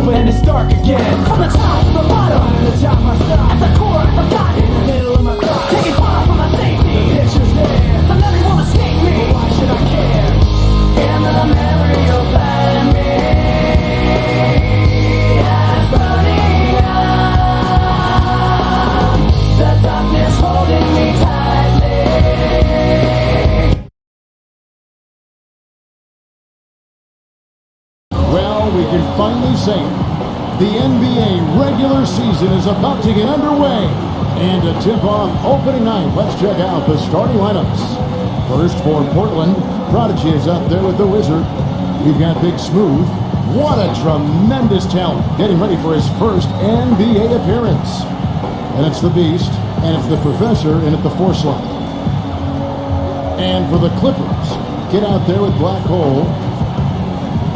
when it's dark again. From the top to the bottom, to the top I stop. At the core, I've got it. In the middle of my thoughts, taking far from my safety. The picture's there, the memory won't escape me. But why should I care? In the memory you'll find me. I'm burning up. The darkness holding me tightly. Well, we can finally say it. The NBA regular season is about to get underway. And to tip off opening night, let's check out the starting lineups. First for Portland, Prodigy is up there with the Wizard. We've got Big Smooth. What a tremendous talent. Getting ready for his first NBA appearance. And it's the Beast, and it's the Professor in at the 4 slot. And for the Clippers, get out there with Black Hole.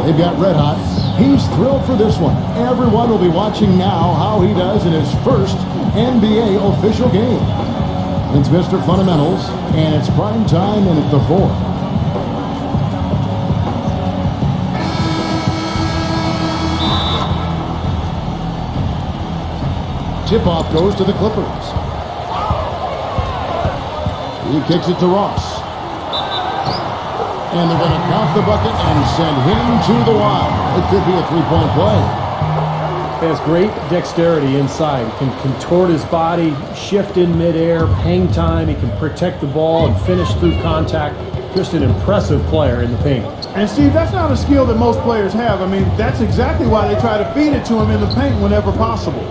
They've got Red Hot. He's thrilled for this one. Everyone will be watching now how he does in his first NBA official game. It's Mr. Fundamentals, and it's prime time in at the 4. Tip-off goes to the Clippers. He kicks it to Ross. And they're going to count the bucket and send him to the line. It could be a 3-point play. He has great dexterity inside. He can contort his body, shift in midair, hang time. He can protect the ball and finish through contact. Just an impressive player in the paint. And Steve, that's not a skill that most players have. I mean, that's exactly why they try to feed it to him in the paint whenever possible.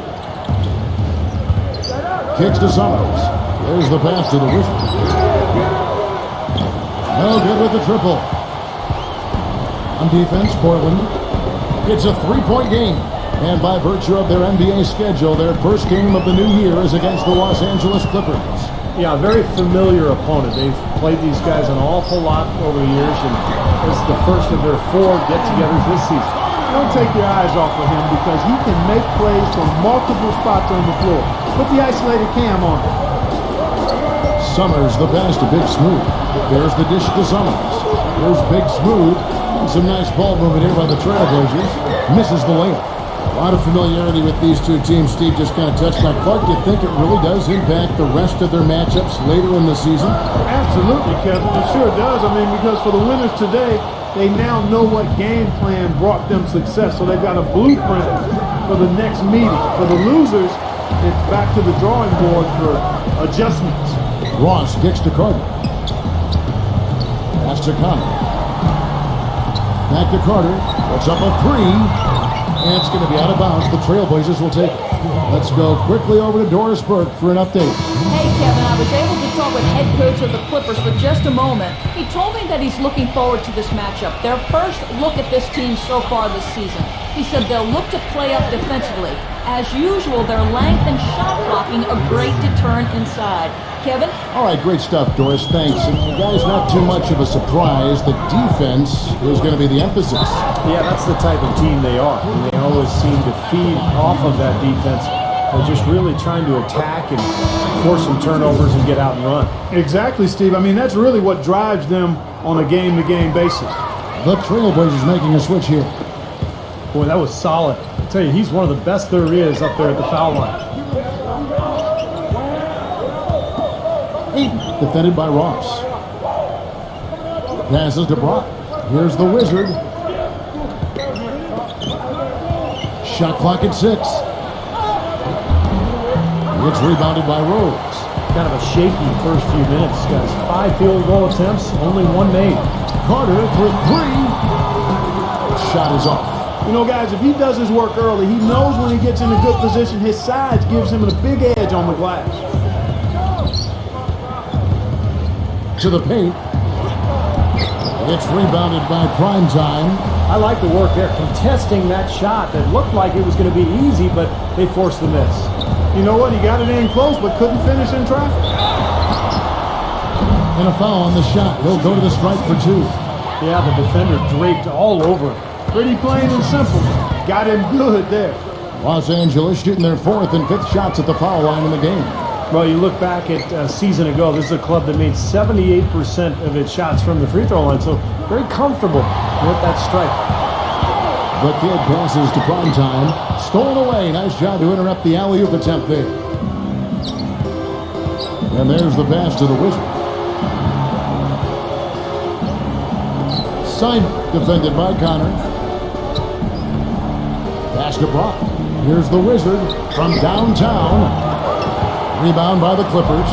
Kicks to Summers. There's the pass to the Wizards. No good with the triple. On defense, Portland. It's a 3-point game. And by virtue of their NBA schedule, their first game of the new year is against the Los Angeles Clippers. Yeah, a very familiar opponent. They've played these guys an awful lot over the years, and it's the first of their 4 get-togethers this season. Don't take your eyes off of him because he can make plays from multiple spots on the floor. Put the isolated cam on him. Summers the pass to Big Smooth. There's the dish to Summers. There's Big Smooth. Some nice ball movement here by the Trailblazers. Misses the layup. A lot of familiarity with these two teams. Steve just kind of touched on. Clark, do you think it really does impact the rest of their matchups later in the season? Absolutely, Kevin. It sure does. I mean, because for the winners today, they now know what game plan brought them success. So they've got a blueprint for the next meeting. For the losers, it's back to the drawing board for adjustments. Ross kicks to Carter. Pass to Connor. Back to Carter. Puts up a 3. And it's going to be out of bounds. The Trailblazers will take it. Let's go quickly over to Doris Burke for an update. Hey, Kevin, I was able to talk with head coach of the Clippers for just a moment. He told me that he's looking forward to this matchup. Their first look at this team so far this season. He said they'll look to play up defensively. As usual, their length and shot blocking a great deterrent inside. Kevin? All right, great stuff, Doris. Thanks. And guys, not too much of a surprise. The defense is going to be the emphasis. Yeah, that's the type of team they are. And they always seem to feed off of that defense. They're just really trying to attack and force some turnovers and get out and run. Exactly, Steve. I mean, that's really what drives them on a game-to-game basis. The Trailblazers making a switch here. Boy, that was solid. I tell you, he's one of the best there is up there at the foul line. Defended by Ross. Passes to Brock. Here's the Wizard. Shot clock at 6. It's rebounded by Rose. Kind of a shaky first few minutes, guys. 5 field goal attempts, only 1 made. Carter for 3. Shot is off. You know, guys, if he does his work early, he knows when he gets in a good position, his size gives him a big edge on the glass. To the paint. It's rebounded by Primetime. I like the work there, contesting that shot that looked like it was going to be easy, but they forced the miss. You know what? He got it in close, but couldn't finish in traffic. And a foul on the shot. He'll go to the strike for 2. Yeah, the defender draped all over him. Pretty plain and simple. Got him good there. Los Angeles shooting their 4th and 5th shots at the foul line in the game. Well, you look back at a season ago, this is a club that made 78% of its shots from the free throw line, so very comfortable with that strike. The kid passes to Primetime. Stolen away. Nice job to interrupt the alley-oop attempt there. And there's the pass to the Wizard. Simon, defended by Connor. Pass to Brock. Here's the Wizard from downtown. Rebound by the Clippers.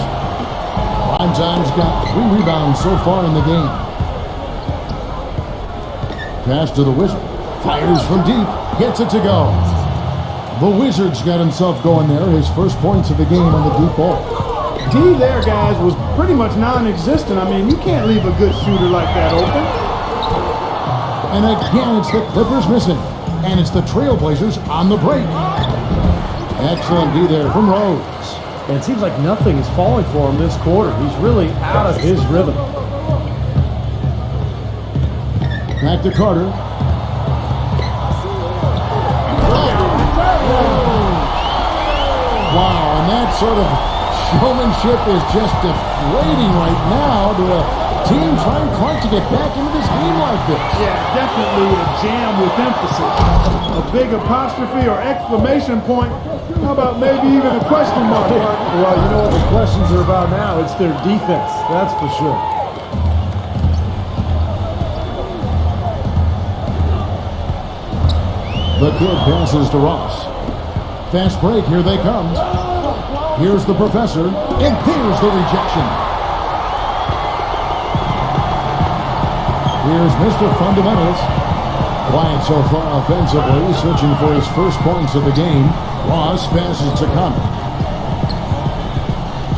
Primetime's got 3 rebounds so far in the game. Pass to the Wizard. Fires from deep. Gets it to go. The Wizard's got himself going there. His first points of the game on the deep ball. D there, guys, was pretty much non-existent. I mean, you can't leave a good shooter like that open. And again, it's the Clippers missing. And it's the Trailblazers on the break. Excellent D there from Rhodes. And it seems like nothing is falling for him this quarter. He's really out of his rhythm. Back to Carter. Wow, and that sort of showmanship is just deflating right now to a team trying hard to get back into this game like this. Yeah, definitely a jam with emphasis. A big apostrophe or exclamation point. How about maybe even a question mark? Well, you know what the questions are about now? It's their defense, that's for sure. The kid passes to Ross. Fast break, here they come. Here's the professor, and there's the rejection. Here's Mr. Fundamentals. Quiet so far offensively, searching for his first points of the game. Ross passes to Connor.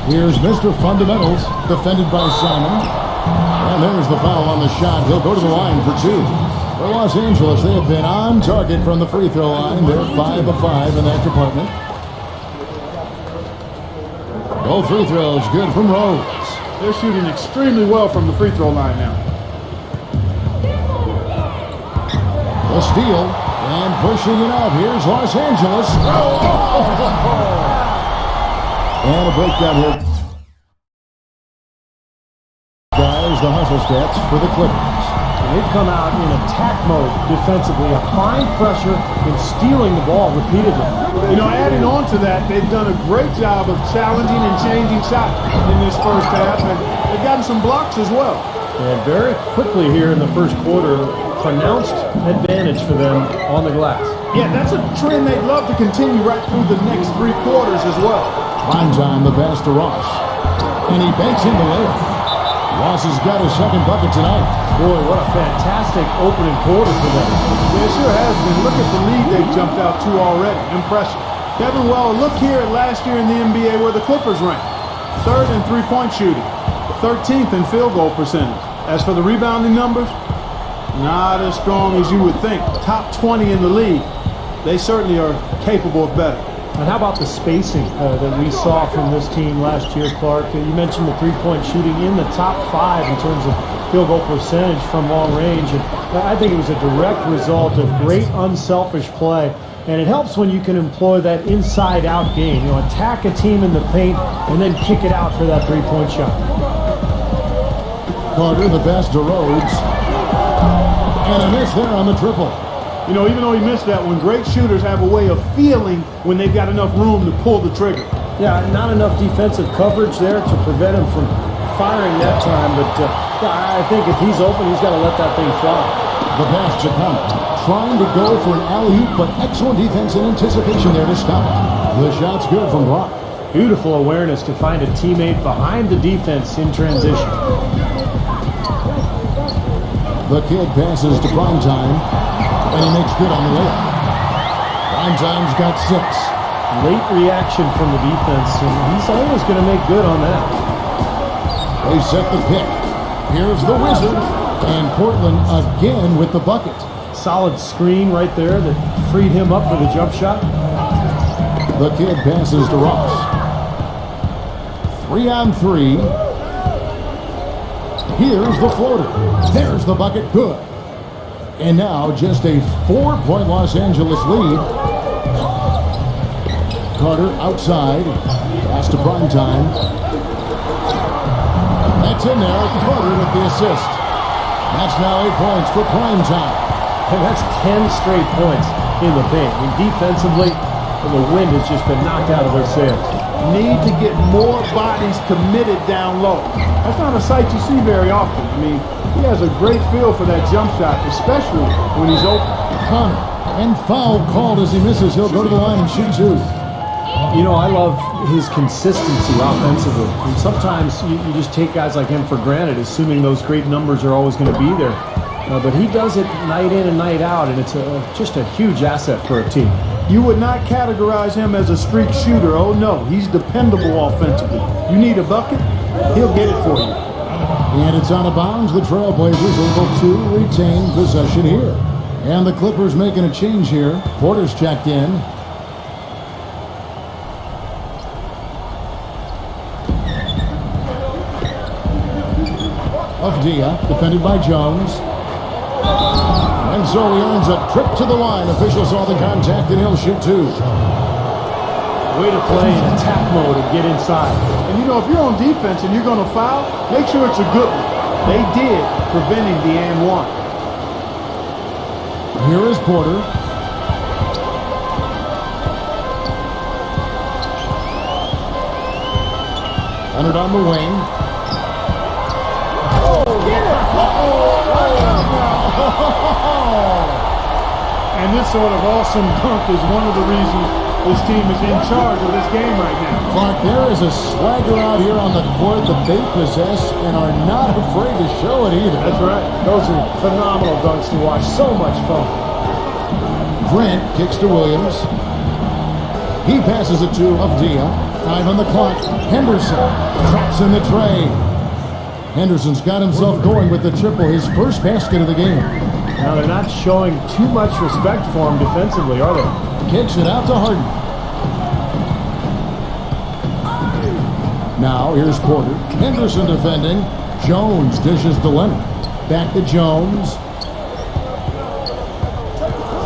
Here's Mr. Fundamentals, defended by Simon. And there's the foul on the shot. He'll go to the line for 2. For Los Angeles, they have been on target from the free throw line. They're 5 of 5 in that department. Both free throws good from Rhodes. They're shooting extremely well from the free throw line now. The steal, and pushing it up. Here's Los Angeles. And a breakdown here. Guys, the hustle stats for the Clippers. They've come out in attack mode defensively, applying pressure and stealing the ball repeatedly. You know, adding on to that, they've done a great job of challenging and changing shots in this first half, and they've gotten some blocks as well. And very quickly here in the first quarter, pronounced advantage for them on the glass. Yeah, that's a trend they'd love to continue right through the next 3 quarters as well. Primetime, the pass to Ross. And he banks in the layup. Ross has got his second bucket tonight. Boy, what a fantastic opening quarter for them. Yeah, it sure has been. Look at the lead they've jumped out to already. Impressive. Kevin, well, look here at last year in the NBA where the Clippers ranked. 3rd in three-point shooting. 13th in field goal percentage. As for the rebounding numbers, not as strong as you would think. Top 20 in the league. They certainly are capable of better. And how about the spacing that we saw from this team last year, Clark? You mentioned the three-point shooting in the top 5 in terms of field goal percentage from long range. And I think it was a direct result of great unselfish play. And it helps when you can employ that inside-out game. You know, attack a team in the paint and then kick it out for that three-point shot. Carter, the pass to Rhodes. And a miss there on the triple. You know, even though he missed that one, great shooters have a way of feeling when they've got enough room to pull the trigger. Yeah, not enough defensive coverage there to prevent him from firing that time. But I think if he's open, he's got to let that thing fly. The pass to Connor. Trying to go for an alley-oop, but excellent defense and anticipation there to stop it. The shot's good from Brock. Beautiful awareness to find a teammate behind the defense in transition. The kid passes to Primetime, and he makes good on the layup. Primetime's got 6. Late reaction from the defense, and he's always going to make good on that. They set the pick. Here's the Wizard, and Portland again with the bucket. Solid screen right there that freed him up for the jump shot. The kid passes to Ross. 3 on 3. Here's the floater. There's the bucket. Good. And now just a 4-point Los Angeles lead. Carter outside. Pass to Primetime. That's in there. Carter with the assist. That's now 8 points for Primetime. And that's 10 straight points in the paint. I mean, defensively, and the wind has just been knocked out of their sails. Need to get more bodies committed down low. That's not a sight you see very often. I mean, he has a great feel for that jump shot, especially when he's open. Connor, and foul called as he misses. He'll go to the line and shoot two. You know, I love his consistency offensively. And sometimes you just take guys like him for granted, assuming those great numbers are always going to be there. But he does it night in and night out, and it's just a huge asset for a team. You would not categorize him as a streak shooter. Oh, no. He's dependable offensively. You need a bucket, he'll get it for you. And it's out of bounds. The Trailblazers able to retain possession here. And the Clippers making a change here. Porter's checked in. Avdia, defended by Jones. And so he earns a trip to the line. Officials saw the contact and he'll shoot two. Way to play in attack mode and get inside. And you know, if you're on defense and you're going to foul, make sure it's a good one. They did, preventing the and one. Here is Porter. Leonard on the wing. And this sort of awesome dunk is one of the reasons this team is in charge of this game right now. Clark, there is a swagger out here on the court that they possess and are not afraid to show it either. That's right. Those are phenomenal dunks to watch. So much fun. Grant kicks to Williams. He passes it to Avdia. 5 on the clock. Henderson traps in the tray. Henderson's got himself going with the triple, his first basket of the game. Now, they're not showing too much respect for him defensively, are they? Kicks it out to Harden. Now, here's Porter. Henderson defending. Jones dishes to Leonard. Back to Jones.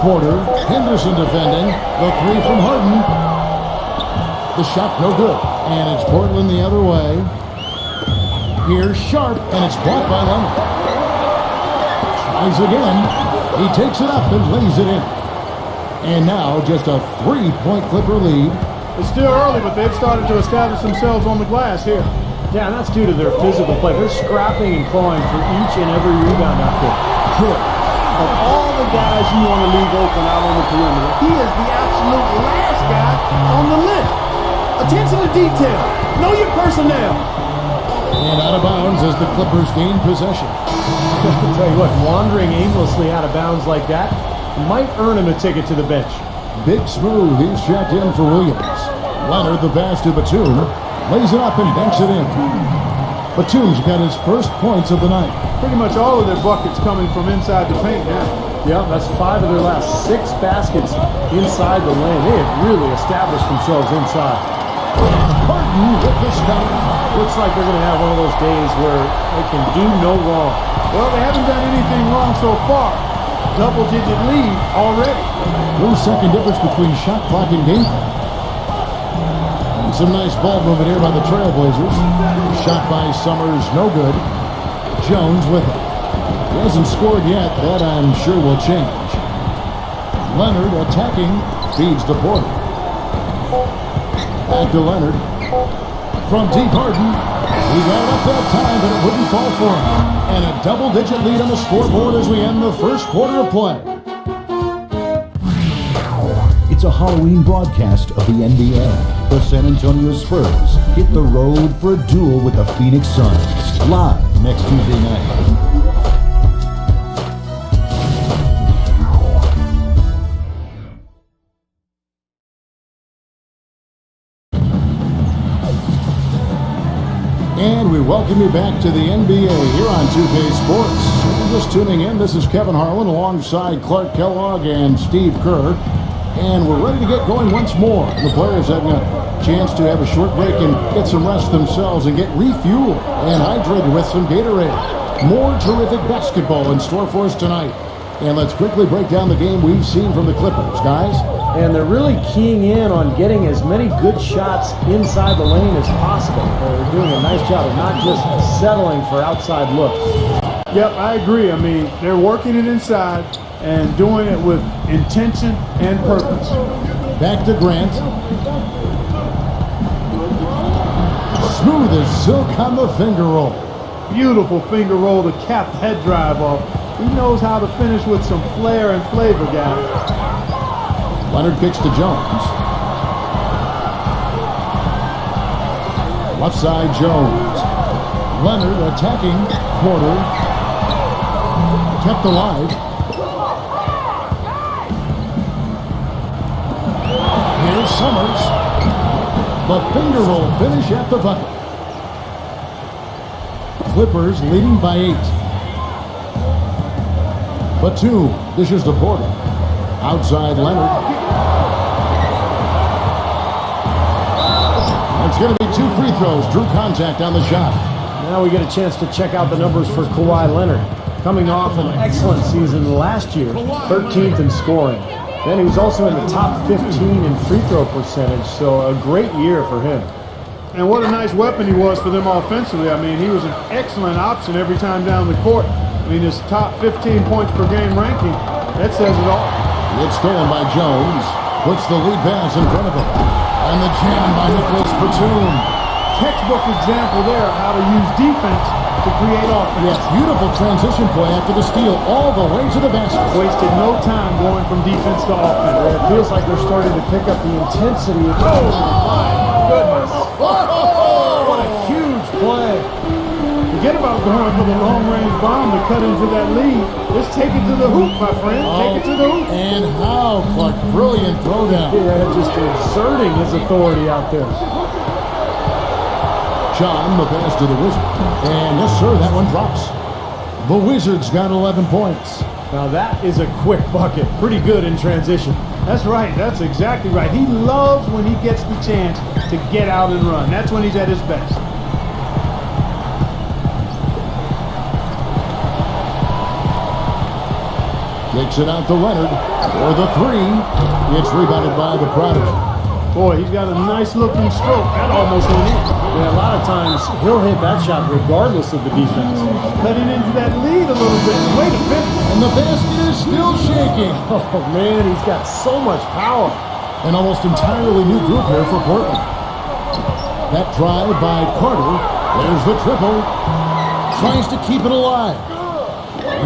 Porter. Henderson defending. The three from Harden. The shot no good. And it's Portland the other way. Here's Sharp, and it's blocked by Leonard. Tries again. He takes it up and lays it in. And now just a 3-point Clipper lead. It's still early, but they've started to establish themselves on the glass here. Yeah, and that's due to their physical play. They're scrapping and clawing for each and every rebound out there. Good. Of all the guys you want to leave open out on the perimeter, he is the absolute last guy on the list. Attention to detail. Know your personnel. And out of bounds as the Clippers gain possession. I'll tell you what, wandering aimlessly out of bounds like that might earn him a ticket to the bench. Big Smooth, he's checked in for Williams. Leonard, the pass to Batum, lays it up and banks it in. Batum's got his first points of the night. Pretty much all of their buckets coming from inside the paint now. Yeah, that's 5 of their last 6 baskets inside the lane. They have really established themselves inside. Harden with the stop. Looks like they're going to have one of those days where they can do no wrong. Well, they haven't done anything wrong so far. Double-digit lead already. 4-second difference between shot clock and game clock. And some nice ball movement here by the Trailblazers. Shot by Summers, no good. Jones with it. He hasn't scored yet. That I'm sure will change. Leonard attacking, feeds to Porter. Back to Leonard. From deep Harden. He got it up that time, but it wouldn't fall for him. And a double-digit lead on the scoreboard as we end the first quarter of play. It's a Halloween broadcast of the NBA. The San Antonio Spurs hit the road for a duel with the Phoenix Suns. Live next Tuesday night. And we welcome you back to the NBA here on 2K Sports. If you're just tuning in, this is Kevin Harlan alongside Clark Kellogg and Steve Kerr. And we're ready to get going once more. The players having a chance to have a short break and get some rest themselves and get refueled and hydrated with some Gatorade. More terrific basketball in store for us tonight. And let's quickly break down the game we've seen from the Clippers, guys. And they're really keying in on getting as many good shots inside the lane as possible. They're doing a nice job of not just settling for outside looks. Yep, I agree. I mean, they're working it inside. and doing it with intention and purpose. Back to Grant. Smooth as silk on the finger roll. Beautiful finger roll to cap the head drive off. He knows how to finish with some flair and flavor, guys. Leonard kicks to Jones. Left side, Jones. Leonard attacking Porter. Kept alive. Here's Summers. The finger roll finish at the bucket. Clippers leading by 8. Batum dishes to Porter. Outside Leonard. It's going to be 2 free throws. Drew contact on the shot. Now we get a chance to check out the numbers for Kawhi Leonard. Coming off an excellent season last year, 13th in scoring. Then he was also in the top 15 in free throw percentage, so a great year for him. And what a nice weapon he was for them offensively. I mean, he was an excellent option every time down the court. I mean, his top 15 points per game ranking, that says it all. It's stolen by Jones. Puts the lead pass in front of him. And the jam by Nicholas Batum. Textbook example there of how to use defense to create offense. Yes, beautiful transition play after the steal all the way to the basket. Wasted no time going from defense to offense. It feels like they're starting to pick up the intensity of the My goodness. What a huge play. Forget about going for the long-range bomb to cut into that lead. Just take it to the hoop, my friend. Take it to the hoop. And how, Clark, brilliant throwdown. Yeah, just exerting his authority out there. John, the pass to the Wizard. And yes, sir, that one drops. The Wizards got 11 points. Now that is a quick bucket. Pretty good in transition. That's right. That's exactly right. He loves when he gets the chance to get out and run. That's when he's at his best. Kicks it out to Leonard for the 3. It's rebounded by the Prodigy. Boy, he's got a nice looking stroke. That almost went in. Yeah, a lot of times he'll hit that shot regardless of the defense. Cutting into that lead a little bit. Wait a minute. And the basket is still shaking. Oh man, he's got so much power. An almost entirely new group here for Portland. That try by Carter. There's the triple. Tries to keep it alive.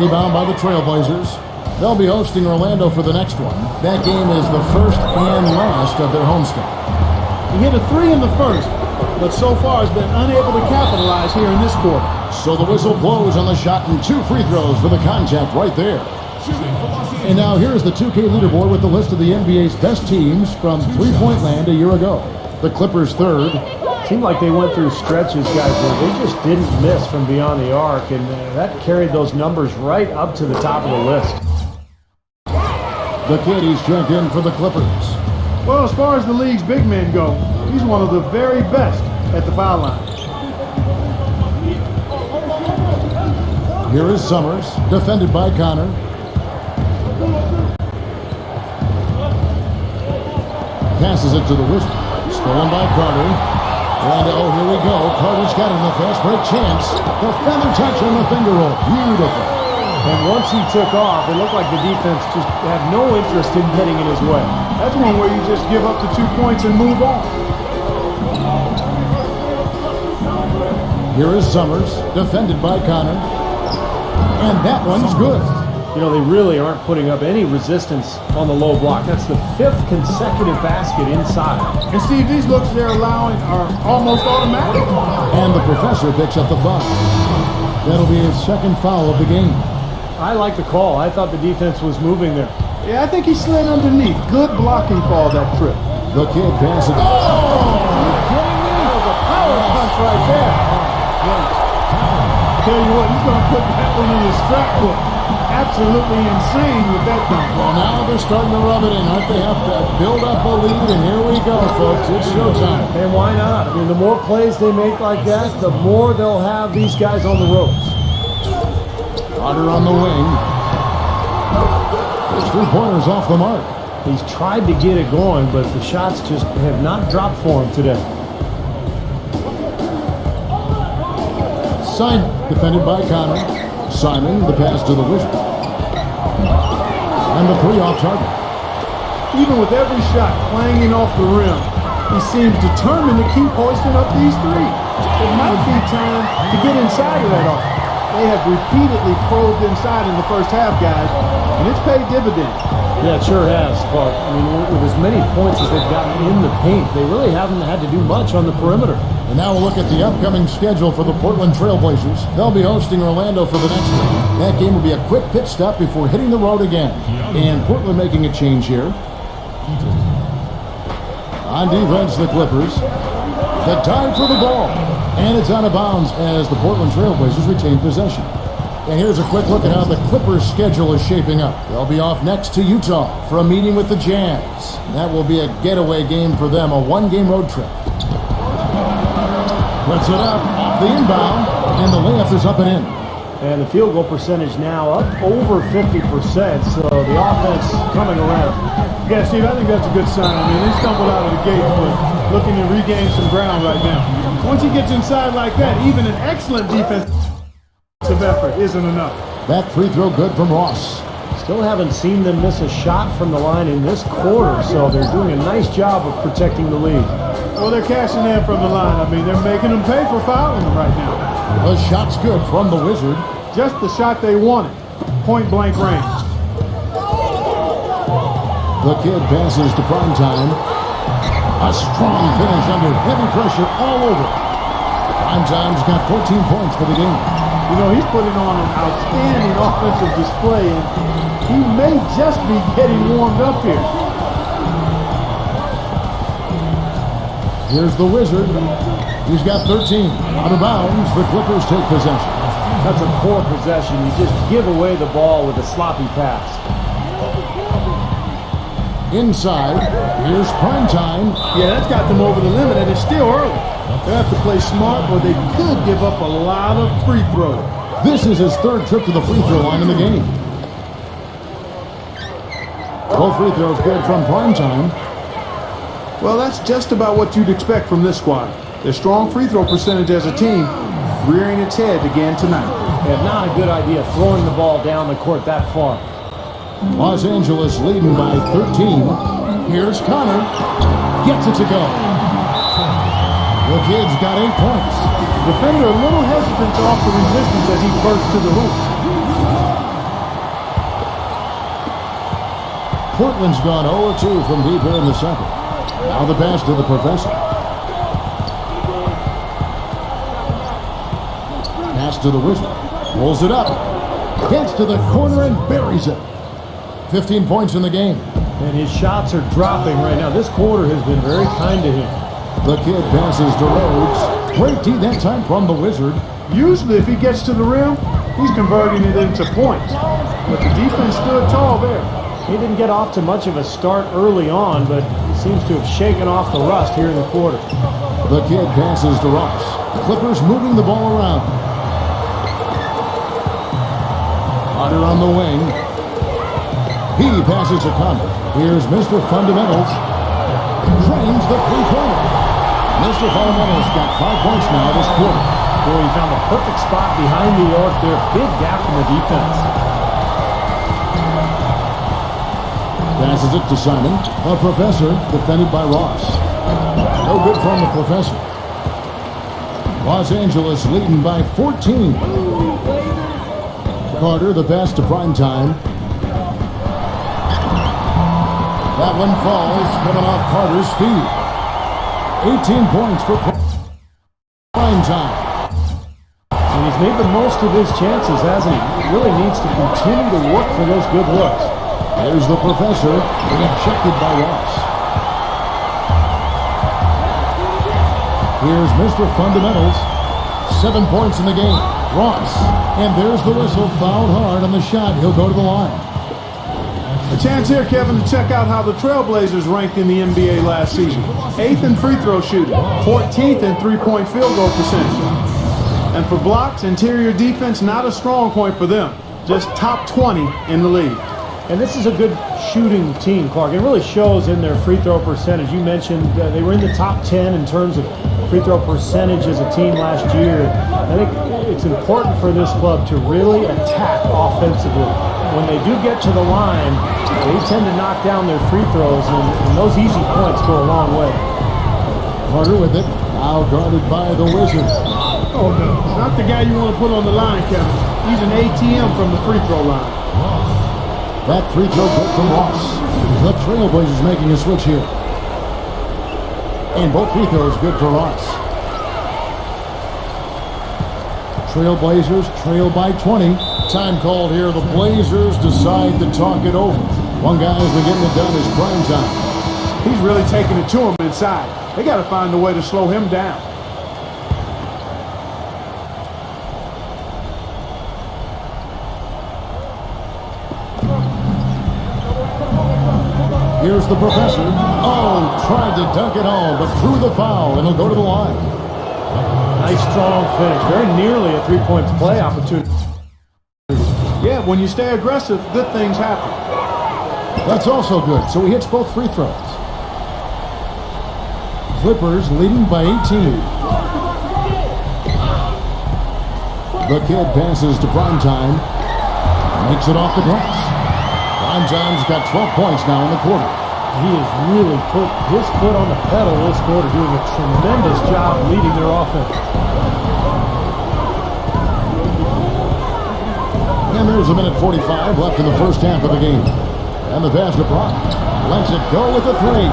Rebound by the Trailblazers. They'll be hosting Orlando for the next one. That game is the first and last of their homestand. He hit a 3 in the first, but so far has been unable to capitalize here in this quarter. So the whistle blows on the shot and 2 free throws for the contact right there. And now here's the 2K leaderboard with the list of the NBA's best teams from three-point land a year ago. The Clippers 3rd. Seemed like they went through stretches, guys, where they just didn't miss from beyond the arc, and that carried those numbers right up to the top of the list. The Kitties check in for the Clippers. Well, as far as the league's big men go, he's one of the very best at the foul line. Here is Summers, defended by Connor. Passes it to the Wizard. Stolen by Carter. And oh, here we go. Carter's got it in the fast break chance. The feather touch on the finger roll. Beautiful. And once he took off, it looked like the defense just had no interest in getting in his way. That's one where you just give up the 2 points and move on. Here is Summers, defended by Connor. And that one's good. You know, they really aren't putting up any resistance on the low block. That's the 5th consecutive basket inside. And Steve, these looks they're allowing are almost automatic. And the professor picks up the foul. That'll be his 2nd foul of the game. I like the call. I thought the defense was moving there. Yeah, I think he slid underneath. Good blocking call that trip. The kid passes. Oh! Are you kidding me? That was a power punch right there. Tell you what, he's going to put that one in his scrapbook. Absolutely insane with that dunk. Well, now they're starting to rub it in, aren't they? Have to build up a lead, and here we go, folks. It's showtime. And why not? I mean, the more plays they make like that, the more they'll have these guys on the ropes. Carter on the wing. His 3-pointers off the mark. He's tried to get it going, but the shots just have not dropped for him today. Simon, defended by Connor. Simon, the pass to the Wizard. And the three off target. Even with every shot clanging off the rim, he seems determined to keep hoisting up these three. It might be time to get inside of that arc. They have repeatedly probed inside in the first half, guys, and it's paid dividends. Yeah, it sure has, Clark. I mean, with as many points as they've gotten in the paint, they really haven't had to do much on the perimeter. And now we'll look at the upcoming schedule for the Portland Trailblazers. They'll be hosting Orlando for the next game. That game will be a quick pit stop before hitting the road again. And Portland making a change here. On defense, the Clippers. The dive for the ball. And it's out of bounds as the Portland Trailblazers retain possession. And here's a quick look at how the Clippers' schedule is shaping up. They'll be off next to Utah for a meeting with the Jazz. That will be a getaway game for them, a one-game road trip. Puts it up, off the inbound, and the layup is up and in. And the field goal percentage now up over 50%, so the offense coming around. Yeah, Steve, I think that's a good sign. I mean, they stumbled out of the gate, but looking to regain some ground right now. Once he gets inside like that, even an excellent defensive effort isn't enough. That free throw good from Ross. Still haven't seen them miss a shot from the line in this quarter, so they're doing a nice job of protecting the lead. Well, they're cashing in from the line. I mean, they're making them pay for fouling them right now. The shot's good from the Wizard. Just the shot they wanted. Point blank range. The kid passes to Primetime. A strong finish under heavy pressure all over. Primetime's got 14 points for the game. You know, he's putting on an outstanding offensive display, and he may just be getting warmed up here. Here's the Wizard. He's got 13. Out of bounds, the Clippers take possession. That's a poor possession. You just give away the ball with a sloppy pass. Inside, here's Primetime. Yeah, that's got them over the limit, and it's still early. They have to play smart, or they could give up a lot of free throws. This is his third trip to the free throw line in the game. Both free throws good from Primetime. Well, that's just about what you'd expect from this squad. Their strong free throw percentage as a team rearing its head again tonight. Yeah, not a good idea throwing the ball down the court that far. Los Angeles leading by 13. Here's Connor. Gets it to go. The kid's got 8 points. Defender a little hesitant to offer resistance as he bursts to the hoop. Portland's gone 0-2 from deep here in the second. Now the pass to the Professor. Pass to the Wizard. Pulls it up. Gets to the corner and buries it. 15 points in the game. And his shots are dropping right now. This quarter has been very kind to him. The kid passes to Rhodes. Great D that time from the Wizard. Usually if he gets to the rim, he's converting it into points. But the defense stood tall there. He didn't get off to much of a start early on, but seems to have shaken off the rust here in the quarter. The kid passes to Ross. Clippers moving the ball around. Potter on the wing. He passes to Connor. Here's Mr. Fundamentals. Drains the three-pointer. Mr. Fundamentals got 5 points now this quarter. Boy, he found the perfect spot behind the arc there. Big gap in the defense. Passes it to Simon. The Professor defended by Ross. No good from the Professor. Los Angeles leading by 14. Carter, the pass to Primetime. That one falls, coming off Carter's feet. 18 points for Primetime. And he's made the most of his chances, hasn't he? He really needs to continue to work for those good looks. There's the Professor, rejected by Ross. Here's Mr. Fundamentals. 7 points in the game. Ross. And there's the whistle. Fouled hard on the shot. He'll go to the line. A chance here, Kevin, to check out how the Trailblazers ranked in the NBA last season. 8th in free throw shooting, 14th in three-point field goal percentage. And for blocks, interior defense, not a strong point for them. Just top 20 in the league. And this is a good shooting team, Clark. It really shows in their free throw percentage. You mentioned they were in the top 10 in terms of free throw percentage as a team last year. I think it's important for this club to really attack offensively. when they do get to the line, they tend to knock down their free throws, and those easy points go a long way. Carter with it. Now guarded by the Wizards. Oh, no. Not the guy you want to put on the line, Kevin. He's an ATM from the free throw line. That free throw good from Ross. The Trailblazers making a switch here. And both free throws good for Ross. Trailblazers trail by 20. Time called here. The Blazers decide to talk it over. One guy has been getting it done is Prime Time. He's really taking it to him inside. They got to find a way to slow him down. Here's the Professor. Oh, tried to dunk it home, but threw the foul, and he'll go to the line. Nice, strong finish. Very nearly a three-point play opportunity. Yeah, when you stay aggressive, good things happen. That's also good, so he hits both free throws. Clippers leading by 18. The kid passes to Primetime. Makes it off the glass. Primetime's got 12 points now in the quarter. He has really put his foot on the pedal this quarter, doing a tremendous job leading their offense. And there's a minute 45 left in the first half of the game. And the pass to Brock. Lets it go with the three.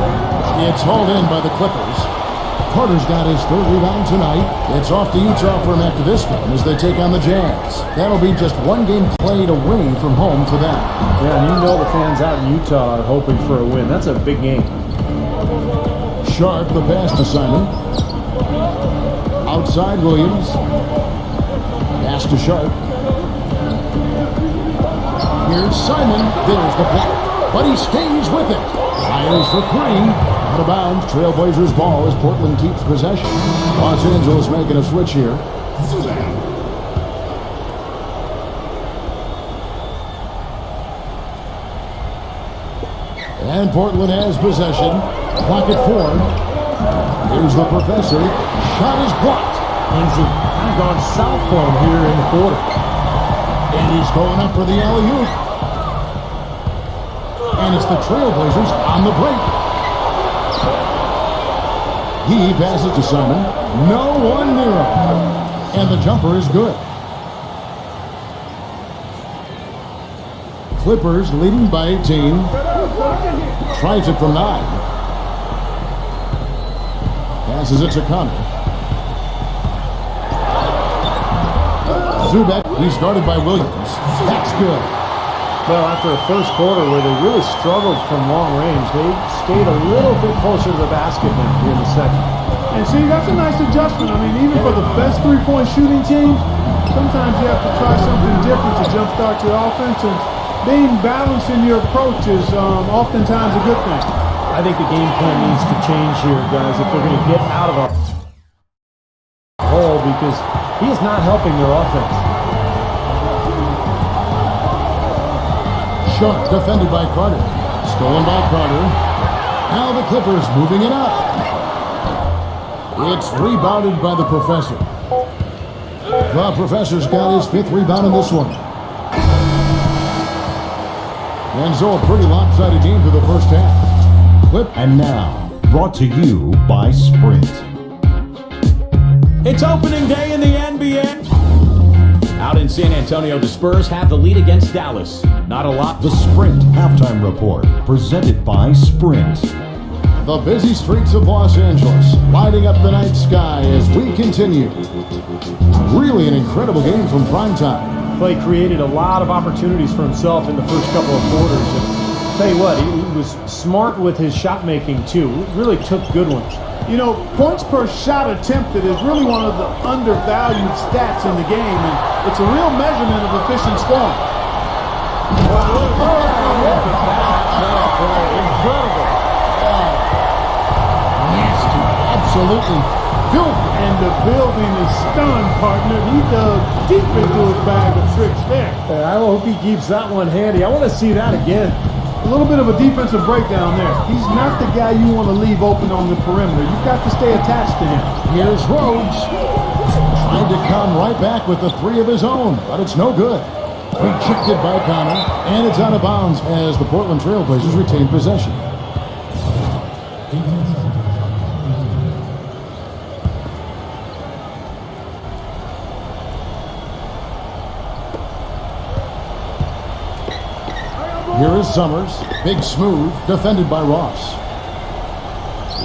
It's hauled in by the Clippers. Carter's got his third rebound tonight. It's off to Utah for him after this game as they take on the Jazz. That'll be just one game played away from home for them. Yeah, and you know the fans out in Utah are hoping for a win. That's a big game. Sharp, the pass to Simon. Outside Williams. Pass to Sharp. Here's Simon. There's the block. But he stays with it. Fires for three. Out of bounds. Trailblazers ball as Portland keeps possession. Los Angeles making a switch here. And Portland has possession. Clock at 4. Here's the Professor. Shot is blocked. Things have kind of gone south for him here in the quarter. And he's going up for the alley-oop. And it's the Trailblazers on the break. He passes to Simon. No one near him. And the jumper is good. Clippers leading by 18. Tries it from 9. Passes it to Connor. Zubac, he's guarded by Williams. That's good. Well, after a first quarter where they really struggled from long range, they stayed a little bit closer to the basket now here in the second. And see, that's a nice adjustment. I mean, even for the best three-point shooting teams, sometimes you have to try something different to jumpstart your offense. And being balanced in your approach is oftentimes a good thing. I think the game plan needs to change here, guys, if they're going to get out of a hole, because he is not helping their offense. Sharp defended by Carter. Stolen by Carter. Now the Clippers moving it up. It's rebounded by the Professor. The Professor's got his 5th rebound in this one. And so a pretty lopsided game for the first half. Clip. And now, brought to you by Sprint. It's opening day in the NBA. Out in San Antonio, the Spurs have the lead against Dallas. Not a lot. The Sprint Halftime Report, presented by Sprint. The busy streets of Los Angeles, lighting up the night sky as we continue. Really an incredible game from Primetime. Clay created a lot of opportunities for himself in the first couple of quarters. And tell you what, he was smart with his shot making too. Really took good ones. You know, points per shot attempted is really one of the undervalued stats in the game, and it's a real measurement of efficient scoring. Incredible. Nasty. Absolutely filthy. And the building is stunned, partner. He dug deep into his bag of tricks there. I hope he keeps that one handy. I want to see that again. A little bit of a defensive breakdown there. He's not the guy you want to leave open on the perimeter. You've got to stay attached to him. Here's Rhodes. Trying to come right back with the 3 of his own, but it's no good. Rejected by Connor, and it's out of bounds as the Portland Trailblazers retain possession. Here is Summers. Big smooth, defended by Ross.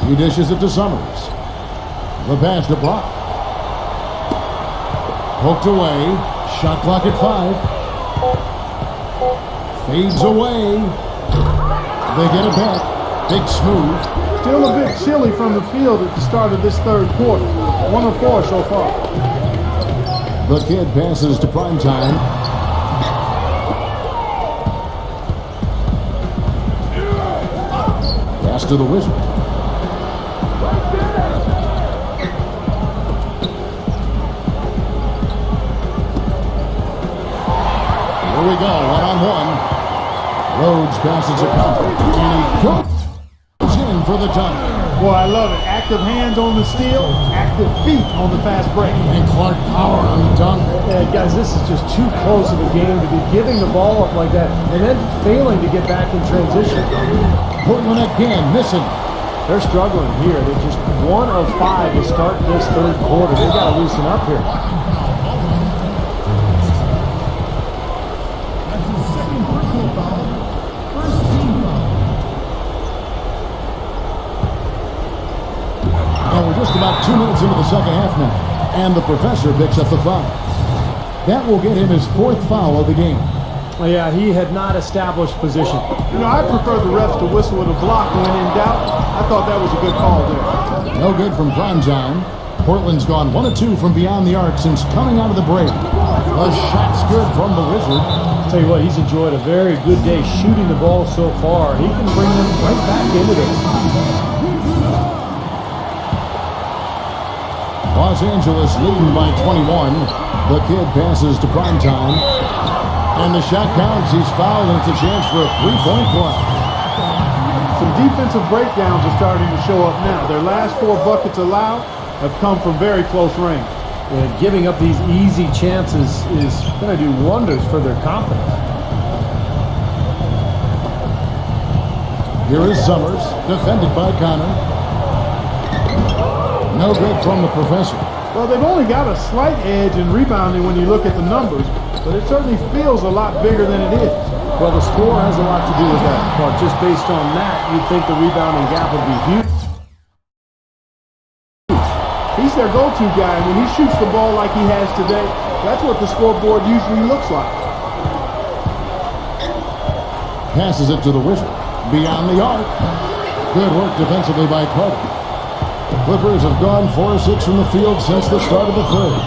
He dishes it to Summers. The pass to Brock. Poked away. Shot clock at 5. Fades away. They get it back. Big smooth. Still a bit chilly from the field at the start of this third quarter. 1 of 4 so far. The kid passes to Primetime. Pass to the Wizard. Here we go, one-on-one. Rhodes passes it out, and he goes in for the dunk. Boy, I love it. Active hands on the steal, active feet on the fast break. And Clark Power on the dunk. Guys, this is just too close of a game to be giving the ball up like that and then failing to get back in transition. Portland again, missing. They're struggling here. They're just 1 of 5 to start this third quarter. They got to loosen up here. And we're just about 2 minutes into the second half now. And the professor picks up the foul. That will get him his 4th foul of the game. Well, yeah, he had not established position. You know, I prefer the refs to whistle with a block when in doubt. I thought that was a good call there. No good from Primetime. Portland's gone 1 of 2 from beyond the arc since coming out of the break. The shot's good from the Wizard. I'll tell you what, he's enjoyed a very good day shooting the ball so far. He can bring them right back into this. Los Angeles leading by 21. The kid passes to Primetime. And the shot counts. He's fouled, and it's a chance for a 3-point play. Some defensive breakdowns are starting to show up now. Their last 4 buckets allowed have come from very close range. And giving up these easy chances is going to do wonders for their confidence. Here is Summers, defended by Connor. No good from the professor. Well, they've only got a slight edge in rebounding when you look at the numbers, but it certainly feels a lot bigger than it is. Well, the score has a lot to do with that. But just based on that, you'd think the rebounding gap would be huge. He's their go-to guy, and when he shoots the ball like he has today, that's what the scoreboard usually looks like. Passes it to the Wizard. Beyond the arc. Good work defensively by Carter. The Clippers have gone 4 of 6 from the field since the start of the third.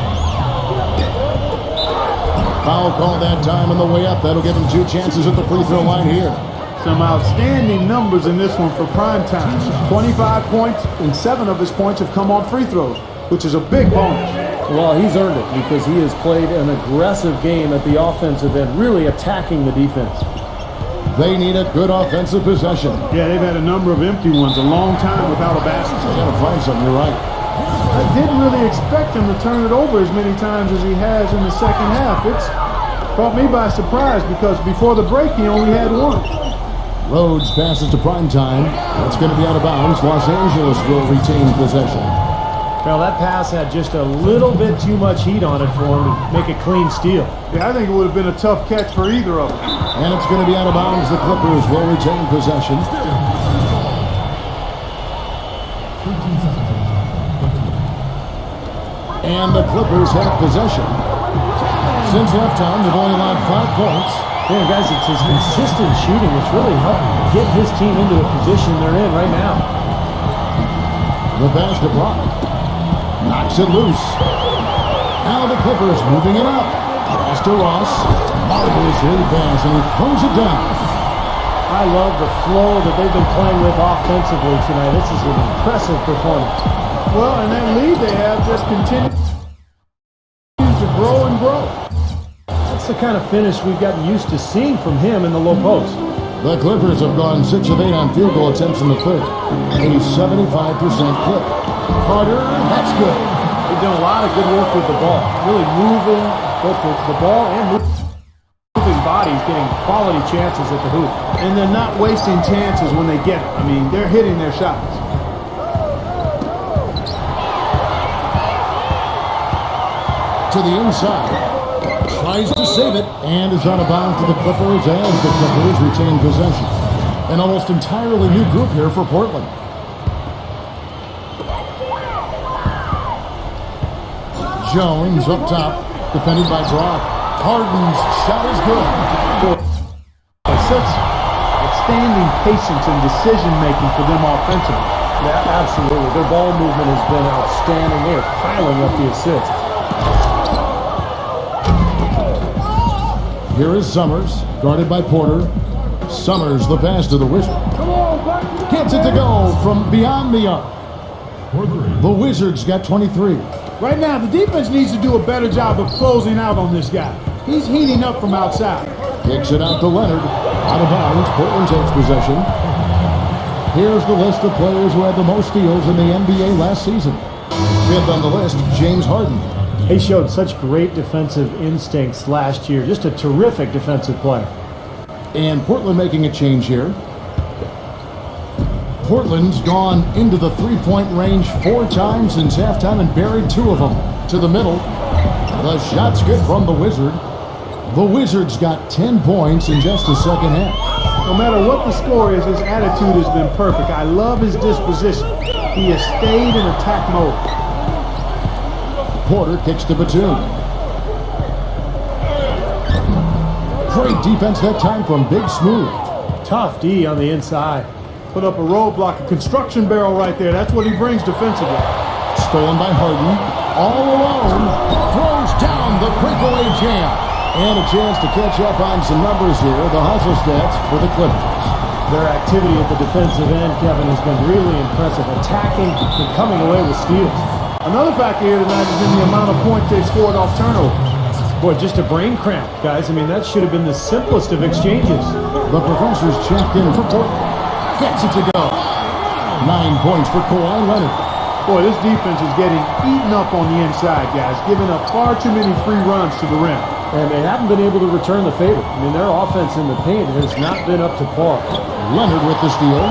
Foul call that time on the way up. That'll give him 2 chances at the free throw line here. Some outstanding numbers in this one for Primetime. 25 points, and 7 of his points have come on free throws, which is a big bonus. Well, he's earned it because he has played an aggressive game at the offensive end, really attacking the defense. They need a good offensive possession. Yeah, they've had a number of empty ones, a long time without a basket. They gotta find something, you're right. I didn't really expect him to turn it over as many times as he has in the second half. It's caught me by surprise because before the break he only had 1. Rhodes passes to Primetime. That's going to be out of bounds. Los Angeles will retain possession. Well, that pass had just a little bit too much heat on it for him to make a clean steal. Yeah, I think it would have been a tough catch for either of them. And it's going to be out of bounds. The Clippers will retain possession. And the Clippers have possession. Since halftime, they've only allowed 5 points. Man, guys, it's his consistent shooting that's really helped get his team into the position they're in right now. The basket block. Knocks it loose. Now the Clippers moving it up. Pass to Ross. Marvelous early pass, and he throws it down. I love the flow that they've been playing with offensively tonight. This is an impressive performance. Well, and that lead they have just continues to grow and grow. That's the kind of finish we've gotten used to seeing from him in the low post. The Clippers have gone 6 of 8 on field goal attempts in the third. A 75% clip. Carter, that's good. They've done a lot of good work with the ball. Really moving both the ball and moving moving bodies getting quality chances at the hoop. And they're not wasting chances when they get it. I mean, they're hitting their shots. To the inside. Tries to save it and is out of bounds to the Clippers as the Clippers retain possession. An almost entirely new group here for Portland. Jones up top, defended by Brock. Harden's shot is good. Such outstanding patience and decision-making for them offensively. Yeah, absolutely. Their ball movement has been outstanding. They are piling up the assists. Here is Summers, guarded by Porter. Summers, the pass to the Wizard. Gets it to go from beyond the arc. The Wizards got 23. Right now, the defense needs to do a better job of closing out on this guy. He's heating up from outside. Kicks it out to Leonard. Out of bounds. Portland takes possession. Here's the list of players who had the most steals in the NBA last season. Fifth on the list, James Harden. He showed such great defensive instincts last year. Just a terrific defensive player. And Portland making a change here. Portland's gone into the three-point range 4 times since halftime and buried 2 of them to the middle. The shot's good from the Wizard. The Wizards got 10 points in just the second half. No matter what the score is, his attitude has been perfect. I love his disposition. He has stayed in attack mode. Porter kicks to Batum. Great defense that time from Big Smooth. Tough D on the inside. Put up a roadblock, a construction barrel right there. That's what he brings defensively. Stolen by Harden. All alone. Throws down the breakaway jam. And a chance to catch up on some numbers here. The hustle stats for the Clippers. Their activity at the defensive end, Kevin, has been really impressive. Attacking and coming away with steals. Another factor here tonight has been the amount of points they've scored off turnovers. Boy, just a brain cramp, guys. I mean, that should have been the simplest of exchanges. The Professors checked in for Portland. Gets it to go. 9 points for Kawhi Leonard. Boy, this defense is getting eaten up on the inside, guys, giving up far too many free runs to the rim. And they haven't been able to return the favor. I mean, their offense in the paint has not been up to par. Leonard with the steal.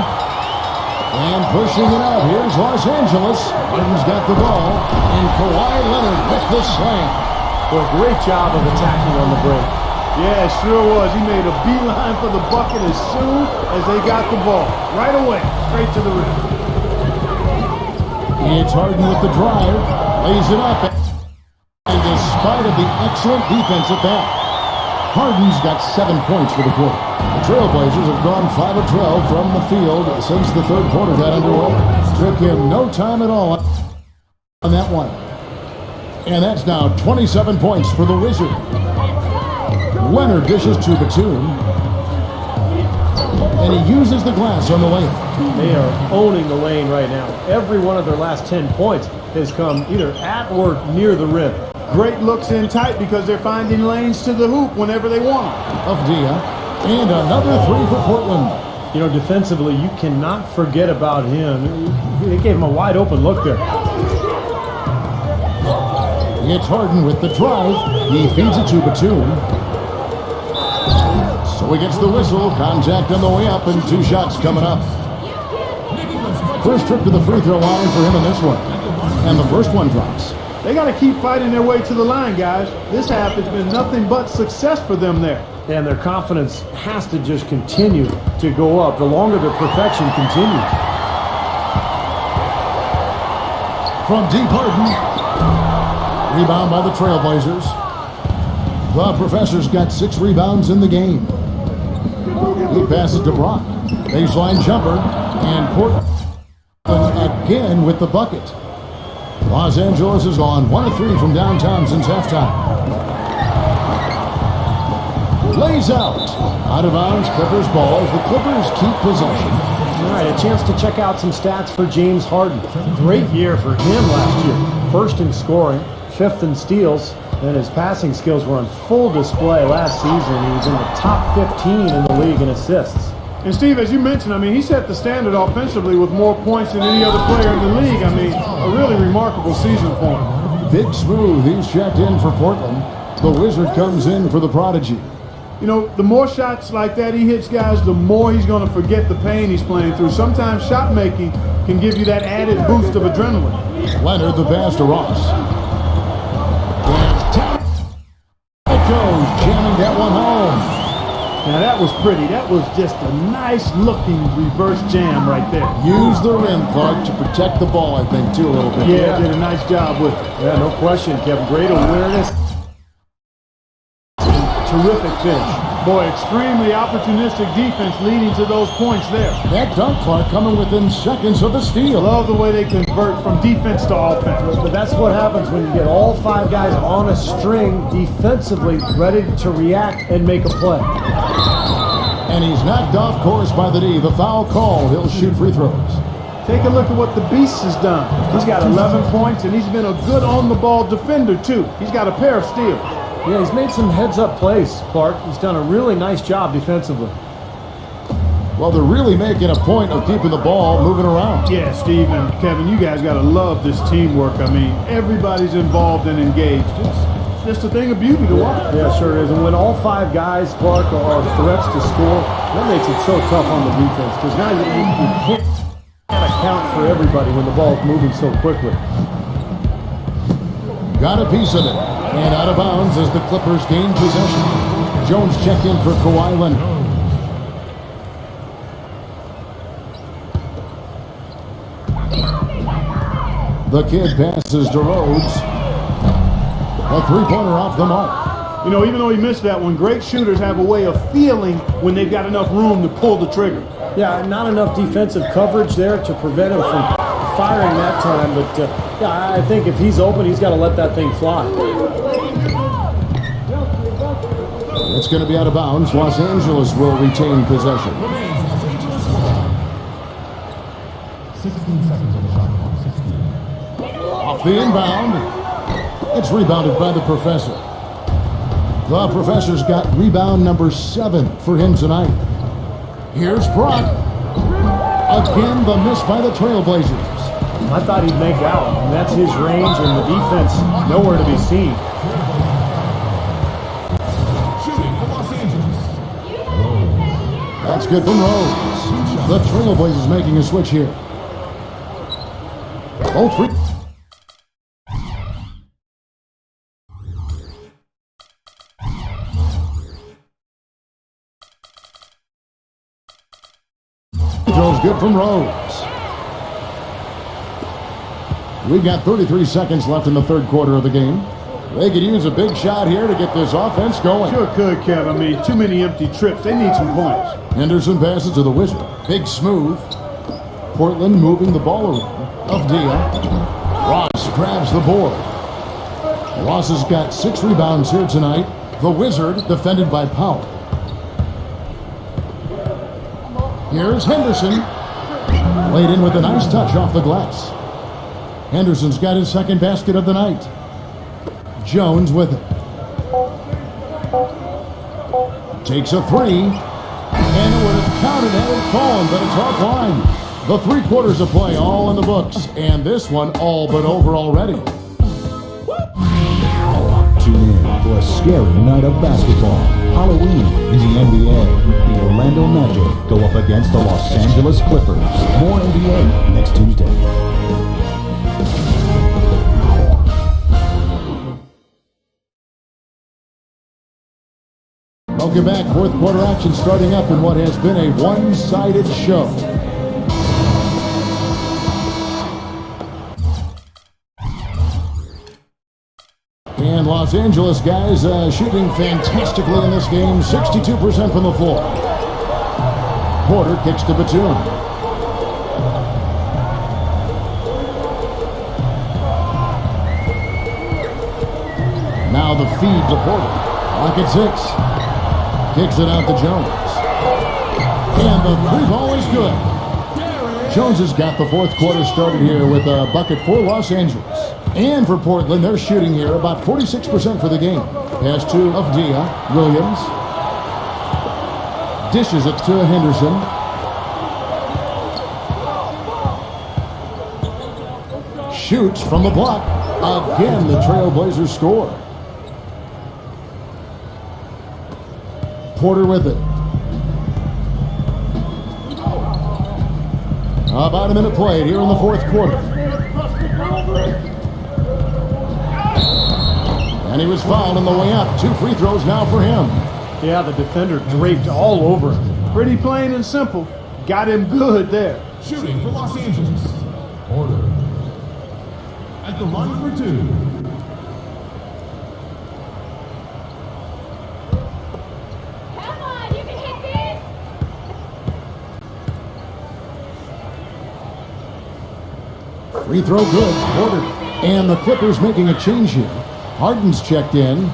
And pushing it out. Here's Los Angeles. Harden's got the ball. And Kawhi Leonard with the slam. Well, great job of attacking on the break. Yeah, it sure was. He made a beeline for the bucket as soon as they got the ball. Right away, straight to the rim. It's Harden with the drive. Lays it up. And despite of the excellent defense at that, Harden's got 7 points for the quarter. The Trailblazers have gone 5 of 12 from the field since the third quarter got underway. Took him no time at all on that one. And that's now 27 points for the Wizard. Leonard dishes to Batum. And he uses the glass on the lane. They are owning the lane right now. Every one of their last 10 points has come either at or near the rim. Great looks in tight because they're finding lanes to the hoop whenever they want them. Of Dia. And another 3 for Portland. You know, defensively, you cannot forget about him. They gave him a wide open look there. It's Harden with the drive. He feeds it to Batum. So he gets the whistle. Contact on the way up and 2 shots coming up. First trip to the free throw line for him in this one. And the first one drops. They got to keep fighting their way to the line, guys. This half has been nothing but success for them there. And their confidence has to just continue to go up the longer their perfection continues. From deep, Harden. Rebound by the Trailblazers. The Professors got 6 rebounds in the game. He passes to Brock. Baseline jumper. And Portland again with the bucket. Los Angeles is on 1 of 3 from downtown since halftime. Lays out. Out of bounds, Clippers ball as the Clippers keep possession. All right, a chance to check out some stats for James Harden. Great year for him last year. First in scoring, 5th in steals, and his passing skills were on full display last season. He was in the top 15 in the league in assists. And Steve, as you mentioned, I mean, he set the standard offensively with more points than any other player in the league. I mean, a really remarkable season for him. Big Smooth, he's checked in for Portland. The Wizard comes in for the Prodigy. You know, the more shots like that he hits, guys, the more he's going to forget the pain he's playing through. Sometimes shot making can give you that added boost of adrenaline. Leonard, the pass to Ross. And down it goes, jamming that one home. Now that was pretty. That was just a nice looking reverse jam right there. Use the rim, Clark, to protect the ball, I think, too, a little bit. Yeah, did a nice job with it. Yeah, no question, Kevin. Great awareness. Terrific finish. Boy, extremely opportunistic defense leading to those points there. That dunk, Clark, coming within seconds of the steal. Love the way they convert from defense to offense. But that's what happens when you get all 5 guys on a string defensively ready to react and make a play. And he's knocked off course by the D. The foul call. He'll shoot free throws. Take a look at what the Beast has done. He's got 11 points, and he's been a good on-the-ball defender, too. He's got a pair of steals. Yeah, he's made some heads-up plays, Clark. He's done a really nice job defensively. Well, they're really making a point of keeping the ball moving around. Yeah, Steve and Kevin, you guys got to love this teamwork. I mean, everybody's involved and engaged. It's just a thing of beauty to watch. Yeah, sure is. And when all 5 guys, Clark, are threats to score, that makes it so tough on the defense. Because now you can't account for everybody when the ball's moving so quickly. Got a piece of it. And out of bounds as the Clippers gain possession. Jones checked in for Kawhi Leonard. The kid passes to Rhodes. A three-pointer off the mark. You know, even though he missed that one, great shooters have a way of feeling when they've got enough room to pull the trigger. Yeah, not enough defensive coverage there to prevent him from firing that time. But, yeah, I think if he's open, he's got to let that thing fly. It's going to be out of bounds. Los Angeles will retain possession. 16 seconds on the shot clock. 16. Off the inbound. It's rebounded by the Professor. The Professor's got rebound number 7 for him tonight. Here's Brock. Again, the miss by the Trailblazers. I thought he'd make out, and that's his range, and the defense nowhere to be seen. That's good from Rhodes. The Trailblazers making a switch here. Oh, 3. Throws good from Rhodes. We've got 33 seconds left in the third quarter of the game. They could use a big shot here to get this offense going. Sure could, Kev. I mean, too many empty trips. They need some points. Henderson passes to the Wizard. Big smooth. Portland moving the ball around. Of Dia. Ross grabs the board. Ross has got 6 rebounds here tonight. The Wizard defended by Powell. Here's Henderson. Laid in with a nice touch off the glass. Henderson's got his second basket of the night. Jones with it. Takes a 3. And it would have counted had it fallen, but it's offline. The 3 quarters of play all in the books. And this one all but over already. Tune in for a scary night of basketball. Halloween in the NBA. The Orlando Magic go up against the Los Angeles Clippers. More NBA next Tuesday. Welcome back. Fourth quarter action starting up in what has been a one-sided show. And Los Angeles guys shooting fantastically in this game. 62% from the floor. Porter kicks to Batum. Now the feed to Porter. Lock at 6. Kicks it out to Jones. And the 3 ball is good. Jones has got the fourth quarter started here with a bucket for Los Angeles. And for Portland, they're shooting here about 46% for the game. Pass to of Dia. Williams. Dishes it to Henderson. Shoots from the block. Again, the Trailblazers score. Porter with it. About a minute played here in the fourth quarter. And he was fouled on the way up. 2 free throws now for him. Yeah, the defender draped all over him. Pretty plain and simple. Got him good there. Shooting for Los Angeles. Porter. At the line for 2. Come on, you can hit this! Free throw good. Porter. And the Clippers making a change here. Harden's checked in.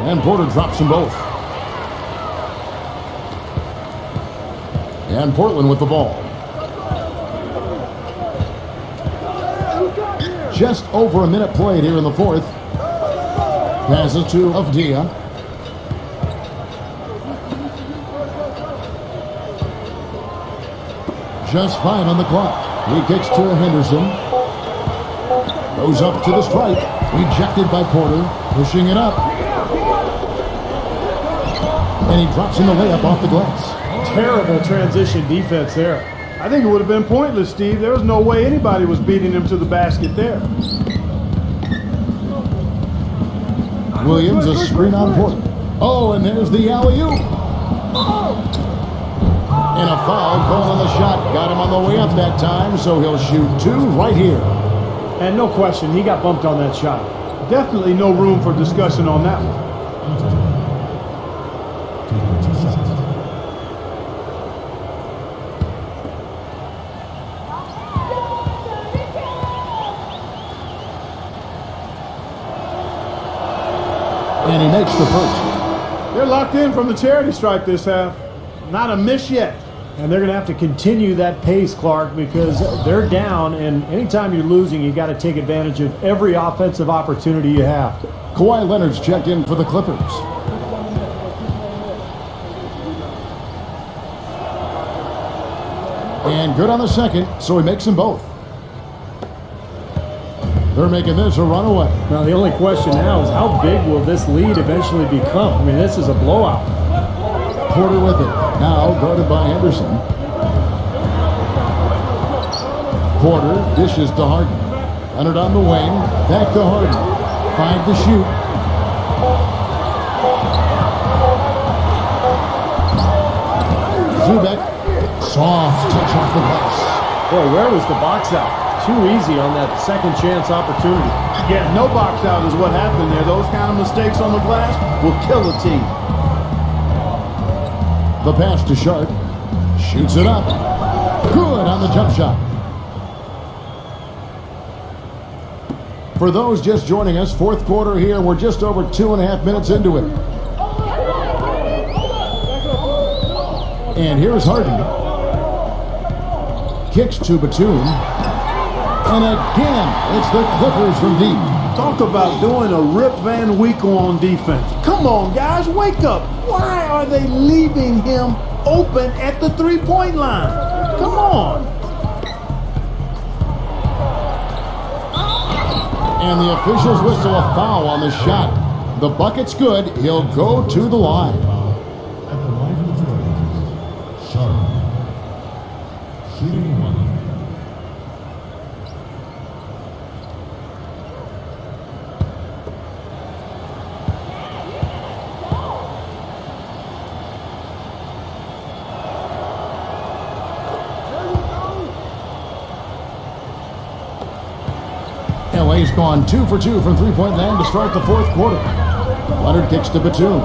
And Porter drops them both. And Portland with the ball. Just over a minute played here in the fourth. Passes to Avdia. Just 5 on the clock. He kicks to Henderson. Goes up to the stripe. Rejected by Porter. Pushing it up. And he drops in the layup off the glass. Terrible transition defense there. I think it would have been pointless, Steve. There was no way anybody was beating him to the basket there. Williams, a screen on Porter. Oh, and there's the alley-oop. And a foul called on the shot. Got him on the way up that time, so he'll shoot 2 right here. And no question, he got bumped on that shot. Definitely no room for discussion on that one. And he makes the first. They're locked in from the charity stripe this half. Not a miss yet. And they're going to have to continue that pace, Clark, because they're down, and anytime you're losing, you got to take advantage of every offensive opportunity you have. Kawhi Leonard's checked in for the Clippers. And good on the second, so he makes them both. They're making this a runaway. Now, the only question now is how big will this lead eventually become? I mean, this is a blowout. Porter with it. Now guarded by Henderson. Porter dishes to Harden. Leonard on the wing. Back to Harden. 5 to shoot. Zubek. Soft touch off the glass. Boy, where was the box out? Too easy on that second chance opportunity. Yeah, no box out is what happened there. Those kind of mistakes on the glass will kill a team. The pass to Sharp. Shoots it up. Good on the jump shot. For those just joining us, fourth quarter here. We're just over 2.5 minutes into it. And here's Harden. Kicks to Batum. And again, it's the Clippers from deep. Talk about doing a Rip Van Winkle on defense. Come on, guys, wake up. Why are they leaving him open at the three-point line? Come on. And the officials whistle a foul on the shot. The bucket's good. He'll go to the line. At the line for the Sharp. Shooting 1. LA's gone 2 for 2 from three-point land to start the fourth quarter. Leonard kicks to Batum.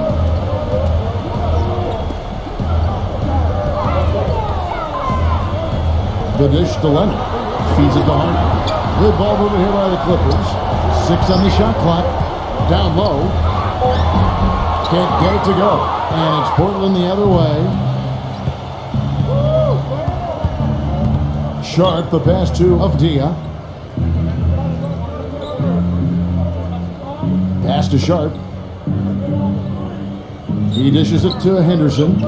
The dish to Leonard. Feeds it to Harden. Good ball movement here by the Clippers. 6 on the shot clock. Down low. Can't get it to go. And it's Portland the other way. Sharp, the pass to Avdia. Pass to Sharp. He dishes it to Henderson.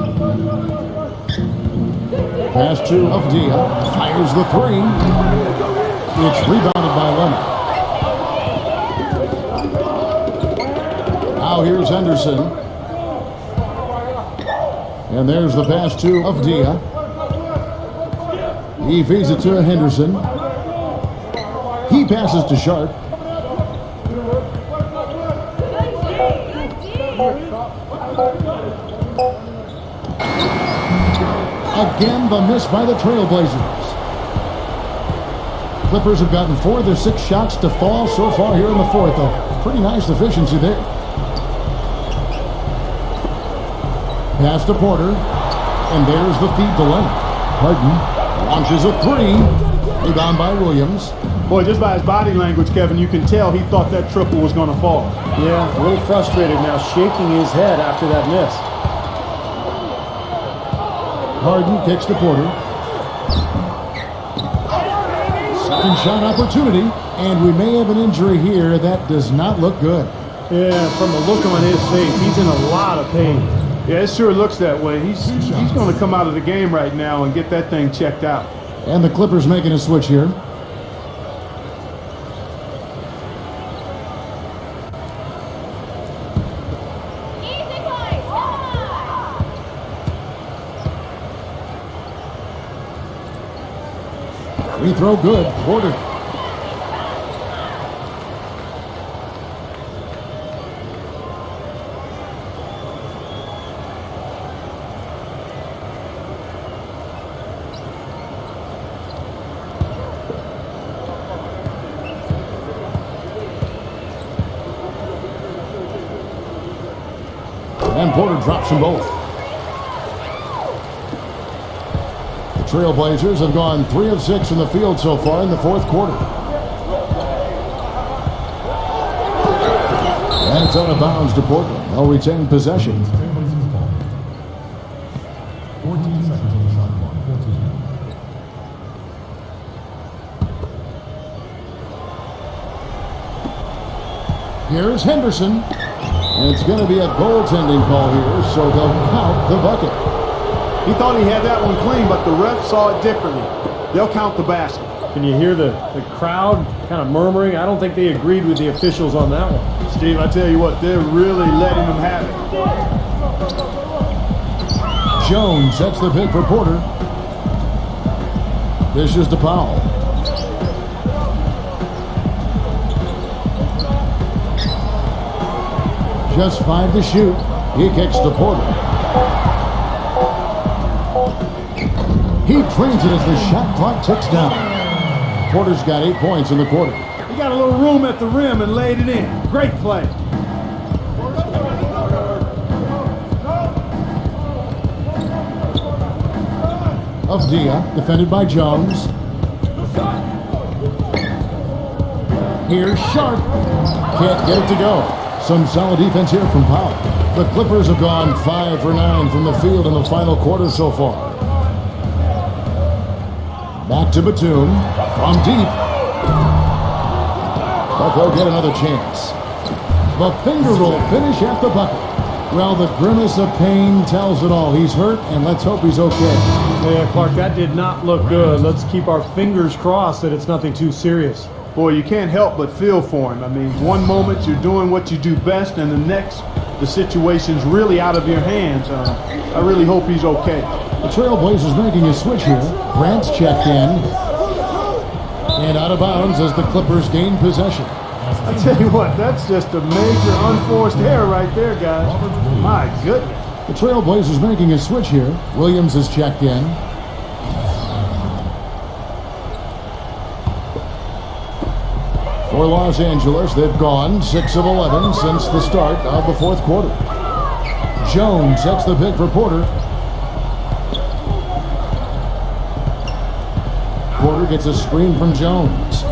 Pass to Avdia. Fires the three. It's rebounded by Leonard. Now here's Henderson. And there's the pass to Avdia. He feeds it to Henderson. He passes to Sharp. Again, the miss by the Trailblazers. Clippers have gotten 4 of their 6 shots to fall so far here in the fourth. A pretty nice efficiency there. Pass to Porter. And there's the feed to Leonard. Harden launches a three. Rebound by Williams. Boy, just by his body language, Kevin, you can tell he thought that triple was going to fall. Yeah, a little frustrated now, shaking his head after that miss. Harden kicks to Porter. Second shot opportunity, and we may have an injury here. That does not look good. Yeah, from the look on his face, he's in a lot of pain. Yeah, it sure looks that way. He's going to come out of the game right now and get that thing checked out. And the Clippers making a switch here. Easy, boys. Come on. Free throw good. Porter. And Porter drops them both. The Trailblazers have gone 3 of 6 from the field so far in the fourth quarter. And it's out of bounds to Portland. They'll retain possession. 14 seconds on the shot clock. 14. Here's Henderson. And it's going to be a goaltending call here, so they'll count the bucket. He thought he had that one clean, but the ref saw it differently. They'll count the basket. Can you hear the crowd kind of murmuring? I don't think they agreed with the officials on that one. Steve, I tell you what, they're really letting them have it. Jones sets the pick for Porter. This is to Powell. Just 5 to shoot. He kicks to Porter. He drains it as the shot clock ticks down. Porter's got 8 points in the quarter. He got a little room at the rim and laid it in. Great play. Avdia, defended by Jones. Here's Sharp. Can't get it to go. Some solid defense here from Powell. The Clippers have gone 5 for 9 from the field in the final quarter so far. Back to Batum from deep. But they'll get another chance. The finger roll finish at the bucket. Well, the grimace of pain tells it all. He's hurt, and let's hope he's okay. Yeah, Clark, that did not look good. Let's keep our fingers crossed that it's nothing too serious. Boy, you can't help but feel for him. I mean, one moment you're doing what you do best, and the next, the situation's really out of your hands. I really hope he's okay. The Trailblazers making a switch here. Grant's checked in. And out of bounds as the Clippers gain possession. I tell you what, that's just a major unforced error right there, guys. My goodness. The Trailblazers making a switch here. Williams has checked in. For Los Angeles, they've gone 6 of 11 since the start of the fourth quarter. Jones sets the pick for Porter. Porter gets a screen from Jones.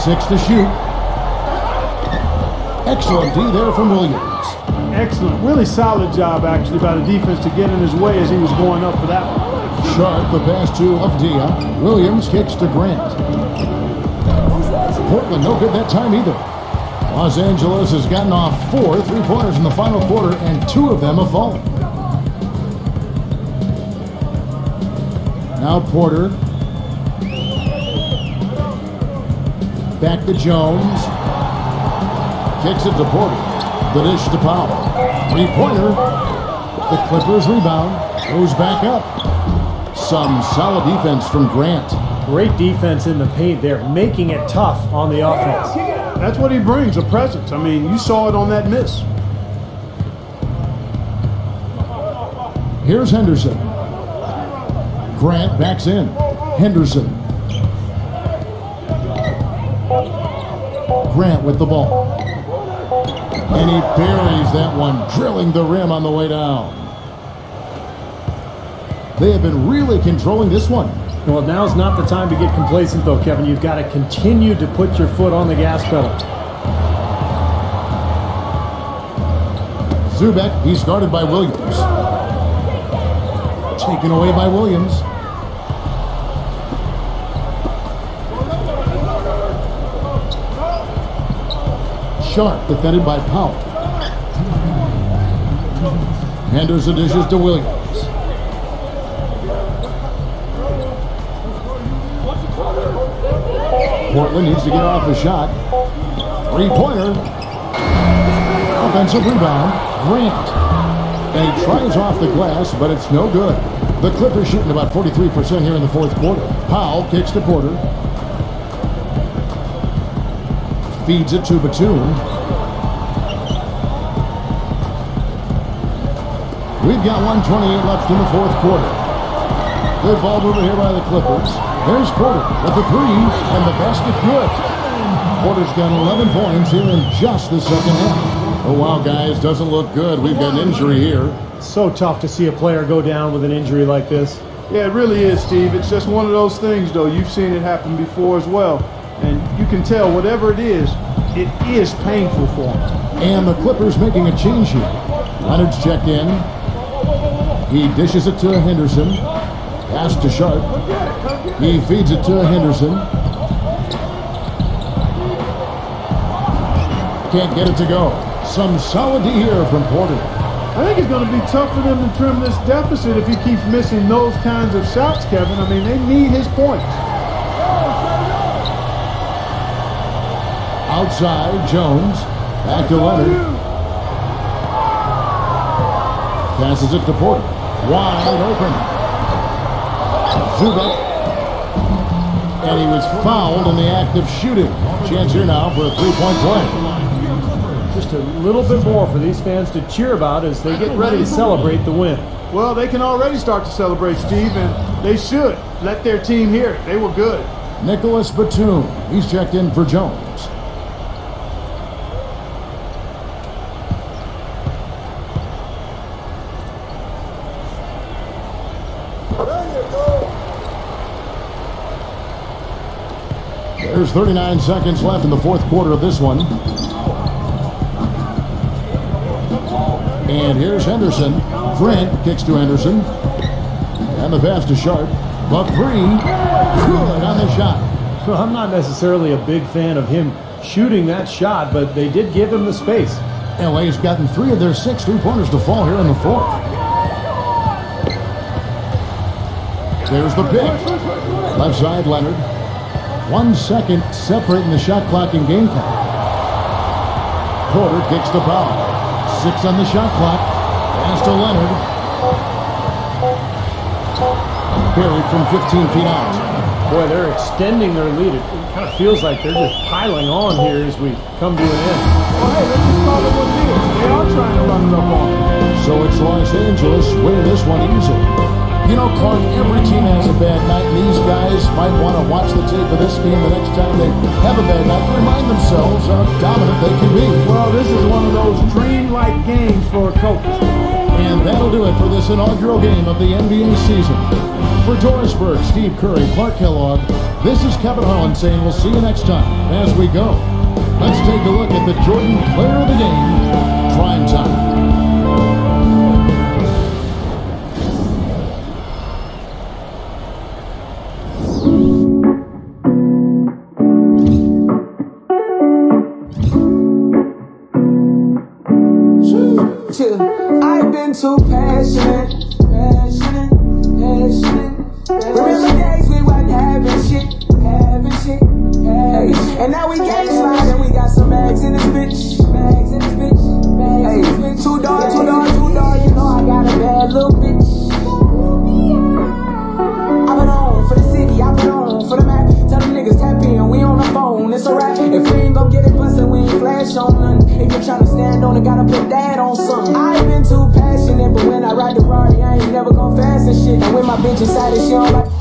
6 to shoot. Excellent D there from Williams. Excellent. Really solid job, actually, by the defense to get in his way as he was going up for that one. Sharp, the pass to Avdia. Williams kicks to Grant. Portland, no good that time either. Los Angeles has gotten off 4 3-pointers in the final quarter, and 2 of them have fallen. Now Porter. Back to Jones. Kicks it to Porter. The dish to Powell. 3-pointer. The Clippers rebound. Goes back up. Some solid defense from Grant. Great defense in the paint there, making it tough on the offense. That's what he brings, a presence. I mean, you saw it on that miss. Here's Henderson. Grant backs in. Henderson. Grant with the ball. And he buries that one, drilling the rim on the way down. They have been really controlling this one. Well, now's not the time to get complacent, though, Kevin. You've got to continue to put your foot on the gas pedal. Zubac, he's guarded by Williams. Taken away by Williams. Sharp, defended by Powell. Henderson dishes to Williams. Portland needs to get off the shot. 3-pointer. Offensive rebound. Grant. And he tries off the glass, but it's no good. The Clippers shooting about 43% here in the fourth quarter. Powell kicks to Porter. Feeds it to Batum. We've got 1:28 left in the fourth quarter. Good ball movement here by the Clippers. There's Porter with the 3, and the basket good. Porter's got 11 points here in just the second half. Oh, wow, guys, doesn't look good. We've got an injury here. So tough to see a player go down with an injury like this. Yeah, it really is, Steve. It's just one of those things, though. You've seen it happen before as well. And you can tell whatever it is painful for him. And the Clippers making a change here. Leonard's checked in. He dishes it to Henderson. Pass to Sharp. He feeds it to Henderson. Can't get it to go. Some solid D here from Porter. I think it's going to be tough for them to trim this deficit if he keeps missing those kinds of shots, Kevin. I mean, they need his points. Outside, Jones. Back to Leonard. Passes it to Porter. Wide open. Zubac. And he was fouled in the act of shooting. Chance here now for a 3-point play. Just a little bit more for these fans to cheer about as they get ready to celebrate the win. Well, they can already start to celebrate, Steve, and they should. Let their team hear it. They were good. Nicholas Batum. He's checked in for Jones. There's 39 seconds left in the fourth quarter of this one. And here's Henderson. Grant kicks to Henderson. And the pass to Sharp. The 3. Good on the shot. Well, I'm not necessarily a big fan of him shooting that shot, but they did give him the space. LA's gotten 3 of their 6 3-pointers to fall here in the fourth. There's the pick. Left side, Leonard. 1 second separating the shot clock and game clock. Porter kicks to Powell. 6 on the shot clock. Pass to Leonard. Buried from 15 feet out. Boy, they're extending their lead. It kind of feels like they're just piling on here as we come to an end. Well, hey, let's just call it what it is. They are trying to run it up on them. So it's Los Angeles winning this one easily. You know, Clark, every team has a bad night, and these guys might want to watch the tape of this game the next time they have a bad night to remind themselves how dominant they can be. Well, this is one of those dream-like games for a coach. And that'll do it for this inaugural game of the NBA season. For Doris Burke, Steve Curry, Clark Kellogg, this is Kevin Harlan saying we'll see you next time. As we go, let's take a look at the Jordan Player of the Game, Prime Time. we never go fast and shit. And when my bitch inside, she don't like.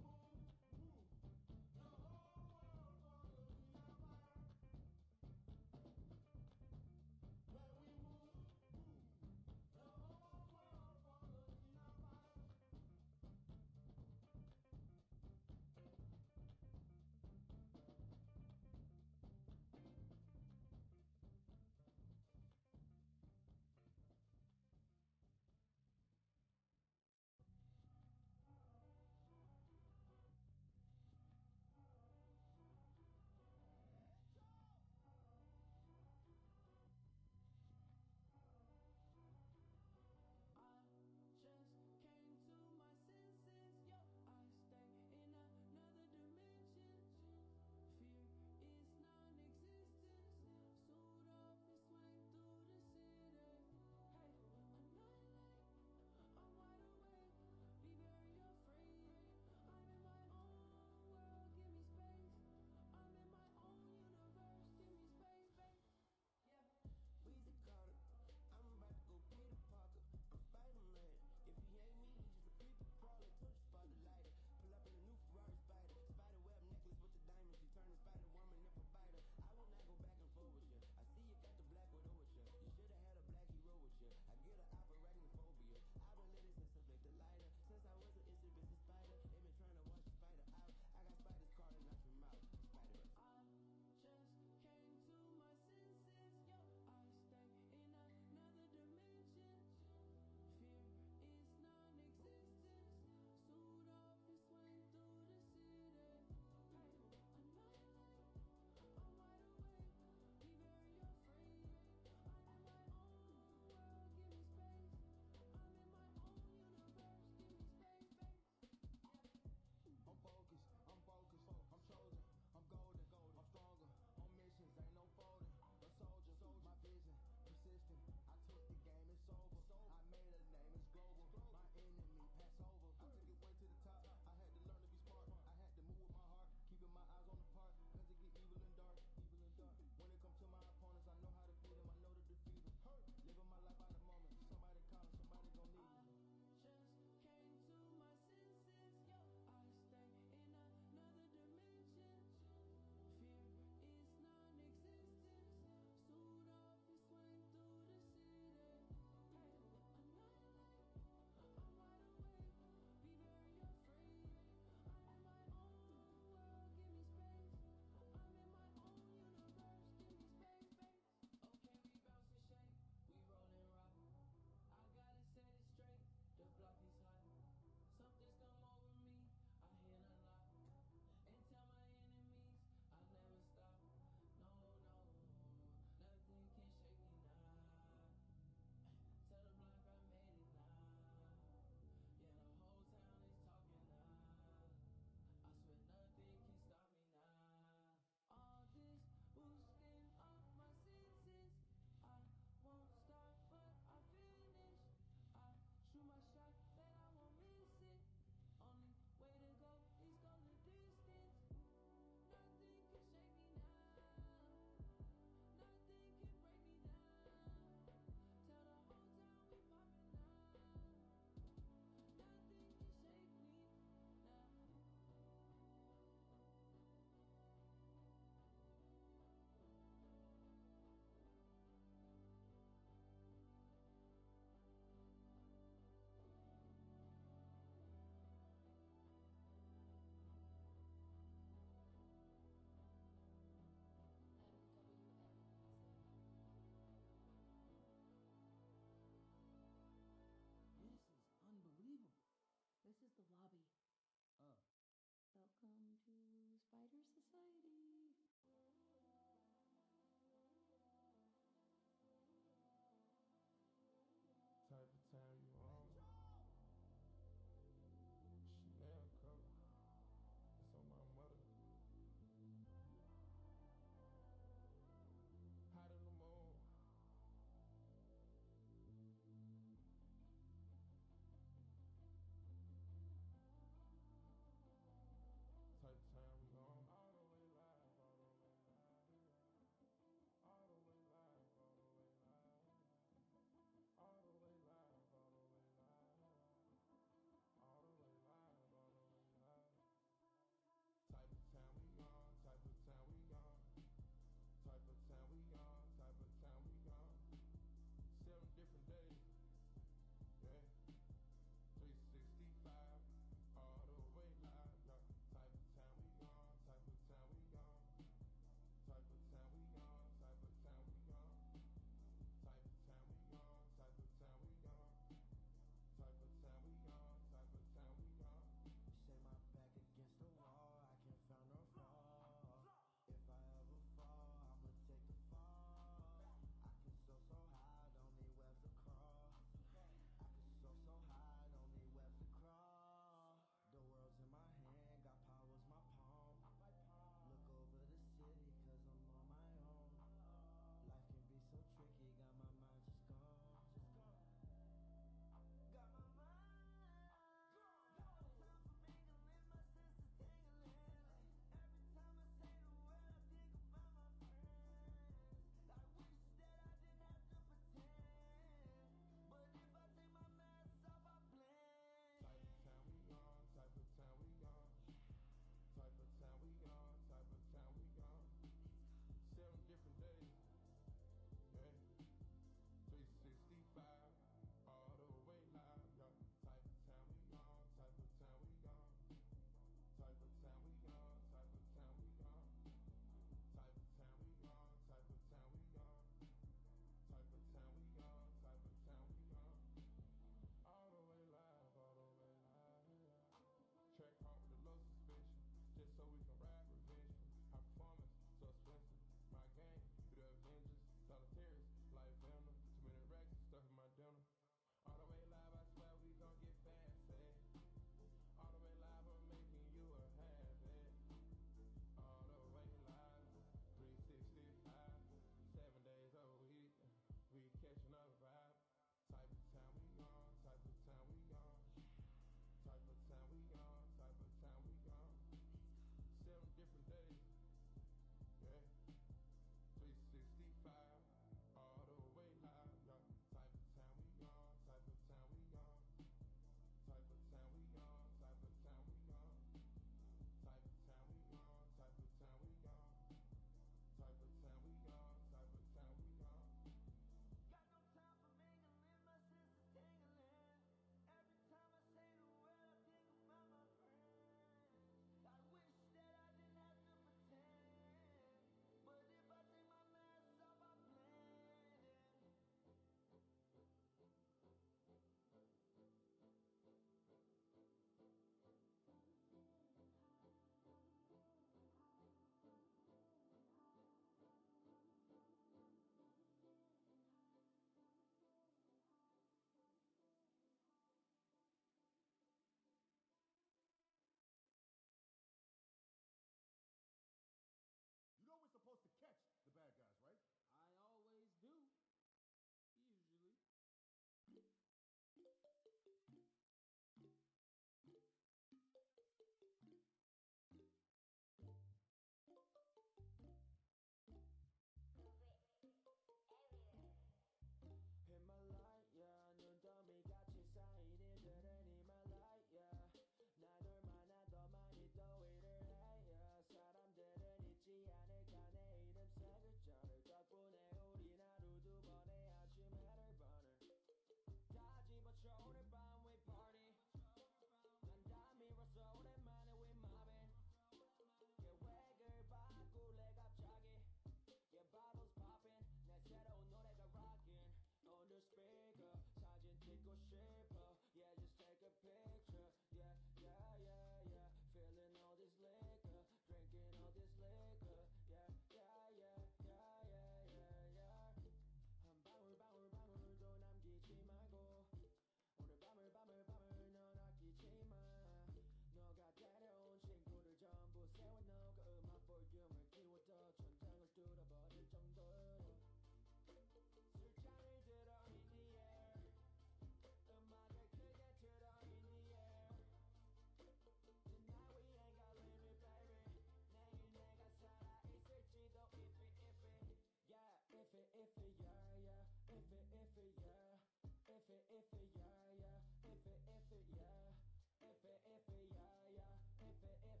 it, yeah. If it, yeah, yeah. If it, yeah. If it, yeah, yeah. If it, yeah.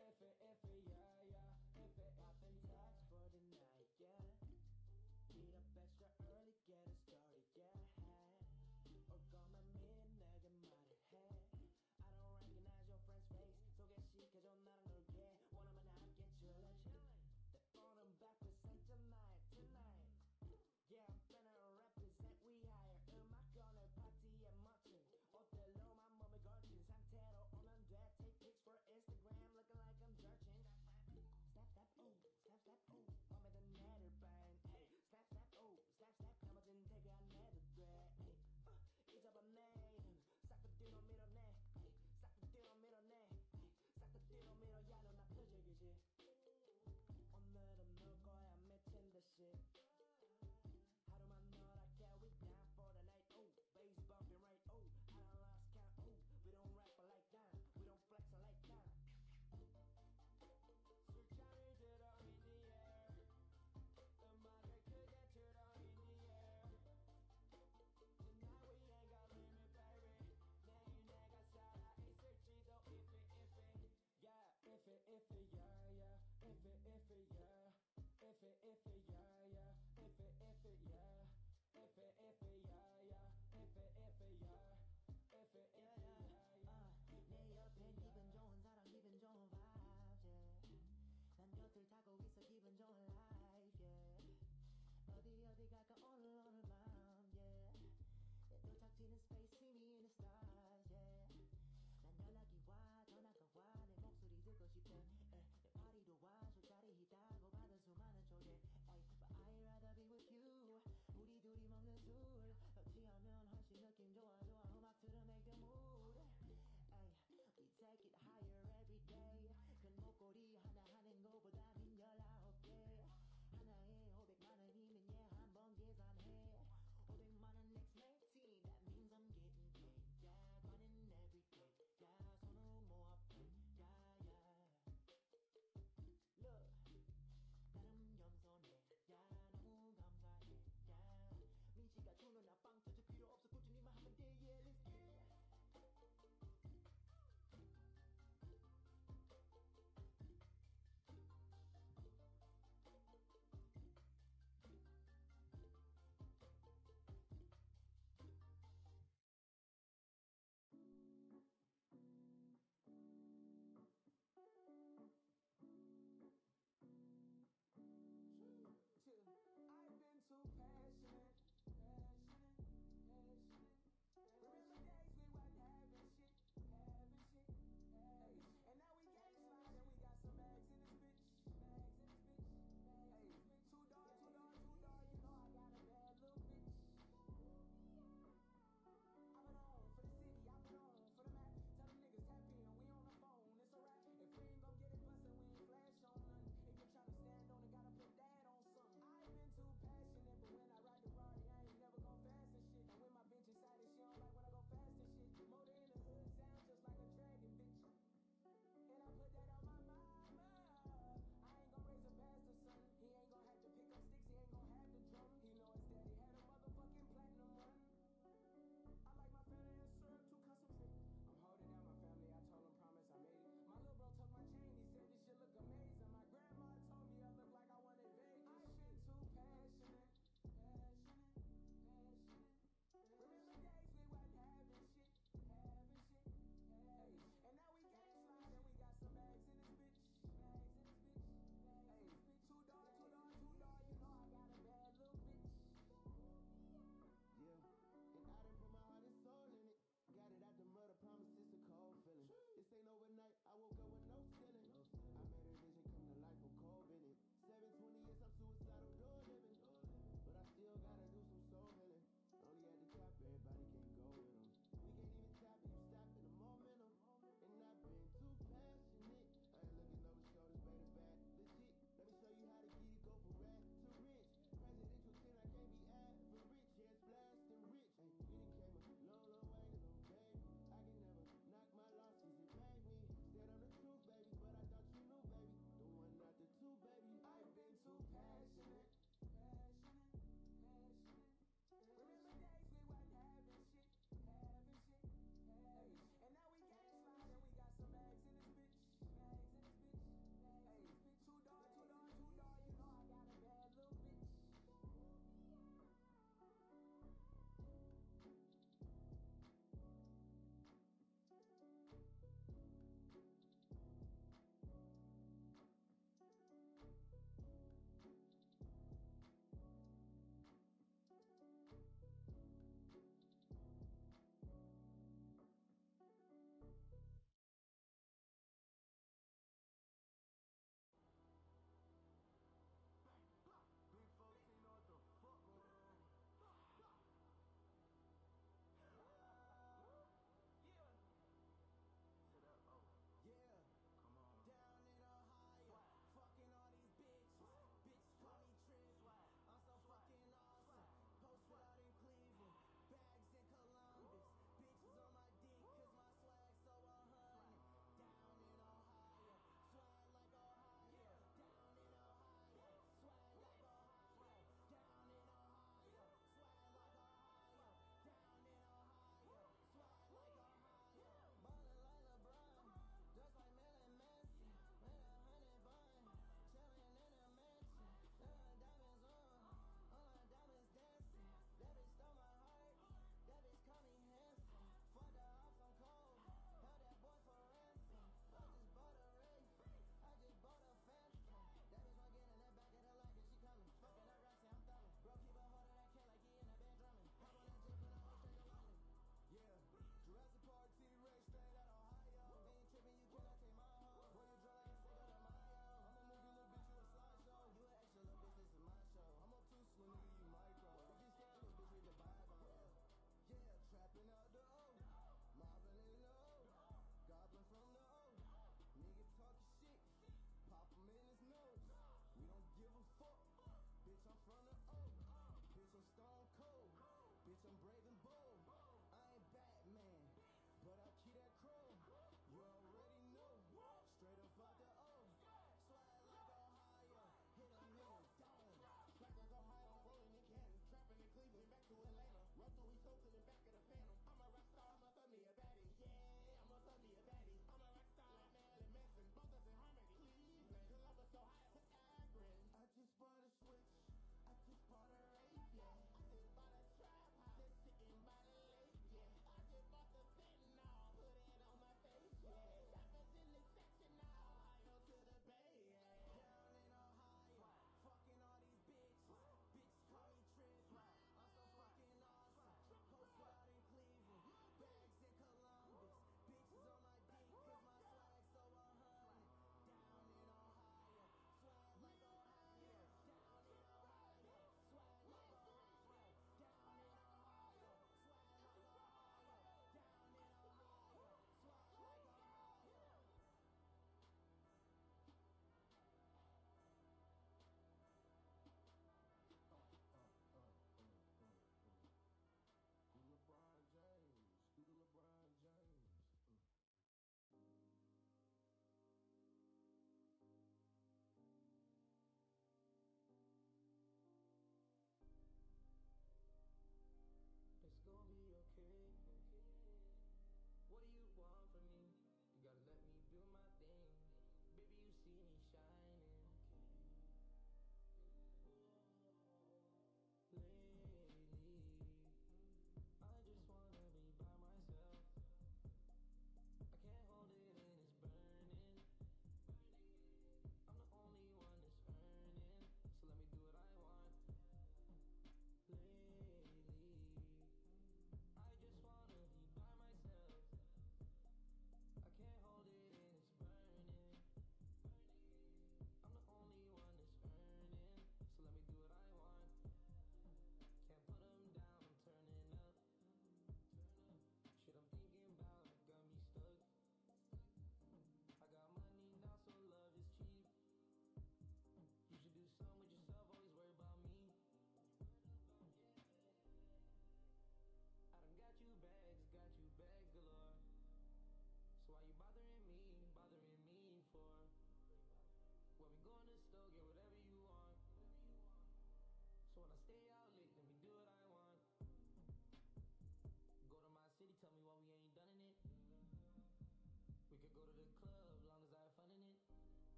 If it, yeah, yeah. If it, poppin' tags for the night, yeah. Get up extra early, get it started, yeah. 올거면 내게 말해. I don't recognize your friend's face. 소개시켜줘 나랑 놀게. 원하면 함께 chillin'. 내 폰은 backwards tonight. Yeah, I'm finna represent we higher. 음악 오늘 파티에 멋진 옷들로만 몸을 걸친 상태로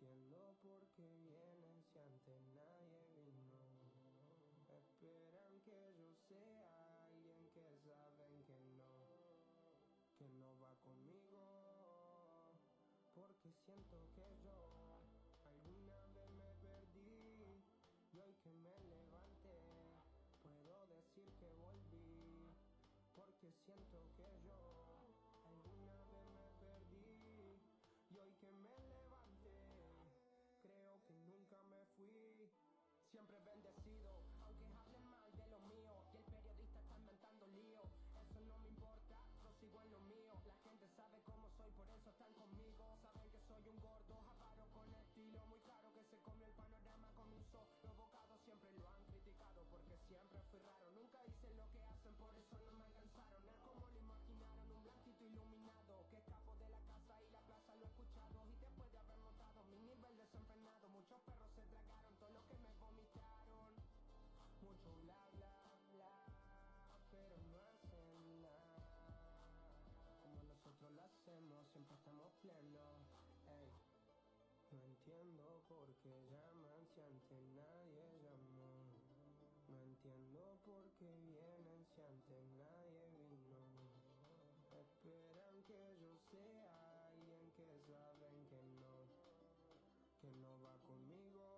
entiendo por qué vienen si antes nadie vino. Esperan que yo sea alguien que saben que no va conmigo. Porque siento que yo alguna vez me perdí y hoy que me levanté puedo decir que volví. Porque siento que yo alguna vez me perdí y hoy que me levanté creo que nunca me fui. Siempre bendecido, aunque hablen mal de lo mío y el periodista está inventando lío. Eso no me importa, yo sigo en lo mío. La gente sabe cómo soy, por eso están conmigo. Saben que soy un gordo, avaro con estilo muy caro, que se comió el panorama con un solo bocado. Siempre lo han criticado porque siempre fui raro. Nunca hice lo que hacen, por eso no me alcanzaron. Es como lo imaginaron, un blanquito iluminado que escapo de la casa y la plaza lo he escuchado. Y después de haber notado mi nivel desenfrenado, muchos perros se tragaron todo lo que me vomitaron. Mucho bla bla bla, pero no hacen nada como nosotros lo hacemos, siempre estamos plenos. Ey. No entiendo por qué llaman si antes nadie llamó. No entiendo por qué vienen si antes nadie vino. Esperan que yo sea alguien que saben que no va conmigo.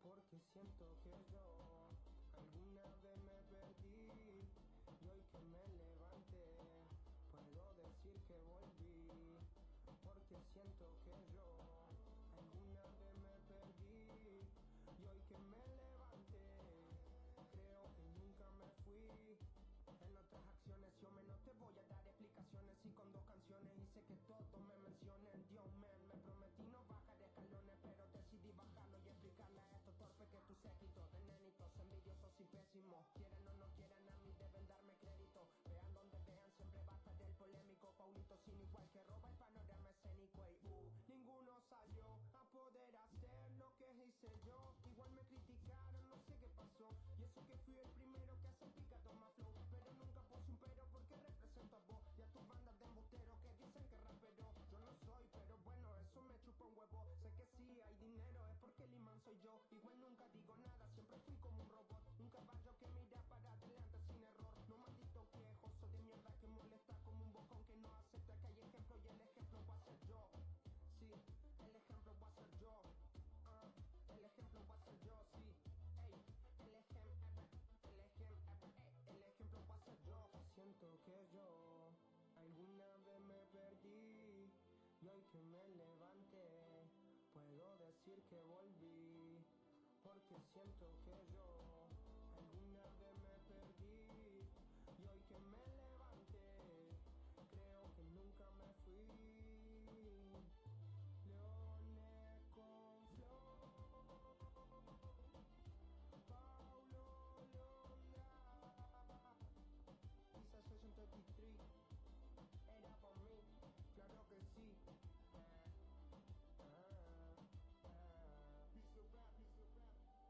Porque siento que yo alguna vez me perdí y hoy que me levanté puedo decir que volví. Porque siento que yo alguna vez me perdí y hoy que me levanté creo que nunca me fui. En otras acciones yo menos te voy a dar explicaciones y con 2 canciones hice que todos me mencionen. Dios man, me prometí no bajar escalones, pero decidí bajarlo y explicarle a estos torpes que tu séquito de nenitos envidiosos y pésimos. Quieran o no quieran, a mí deben darme crédito. Vean donde vean, siempre va a estar el polémico Paulito sin igual que roba el panorama escénico. Y ninguno salió a poder hacer lo que hice yo. Igual me criticaron, no sé qué pasó. Y eso que fui el primero que hace picado más flow. Pero nunca puse un pero porque represento a vos y a tus bandas de embusteros que dicen que rapero. Yo no soy, pero bueno, eso me chupa un huevo. Sé que sí hay dinero, es porque el imán soy yo. Igual nunca digo nada, siempre fui como un robot. Un caballo que mira para adelante sin error. No maldito quejoso de mierda que molesta como un bocón que no acepta que hay ejemplo y el ejemplo va a ser yo. Sí, el ejemplo va a ser yo. El ejemplo va a ser yo, sí. Ey, el ejemplo va a ser yo. Siento que yo alguna vez me perdí y hoy que me levanté puedo decir que volví. Porque siento que yo alguna vez me perdí y hoy que me levanté creo que nunca me fui. Leones con flow, Paulo Londra, Pizza Session 33, era por mí, claro que sí. Piece of rap, piece of rap.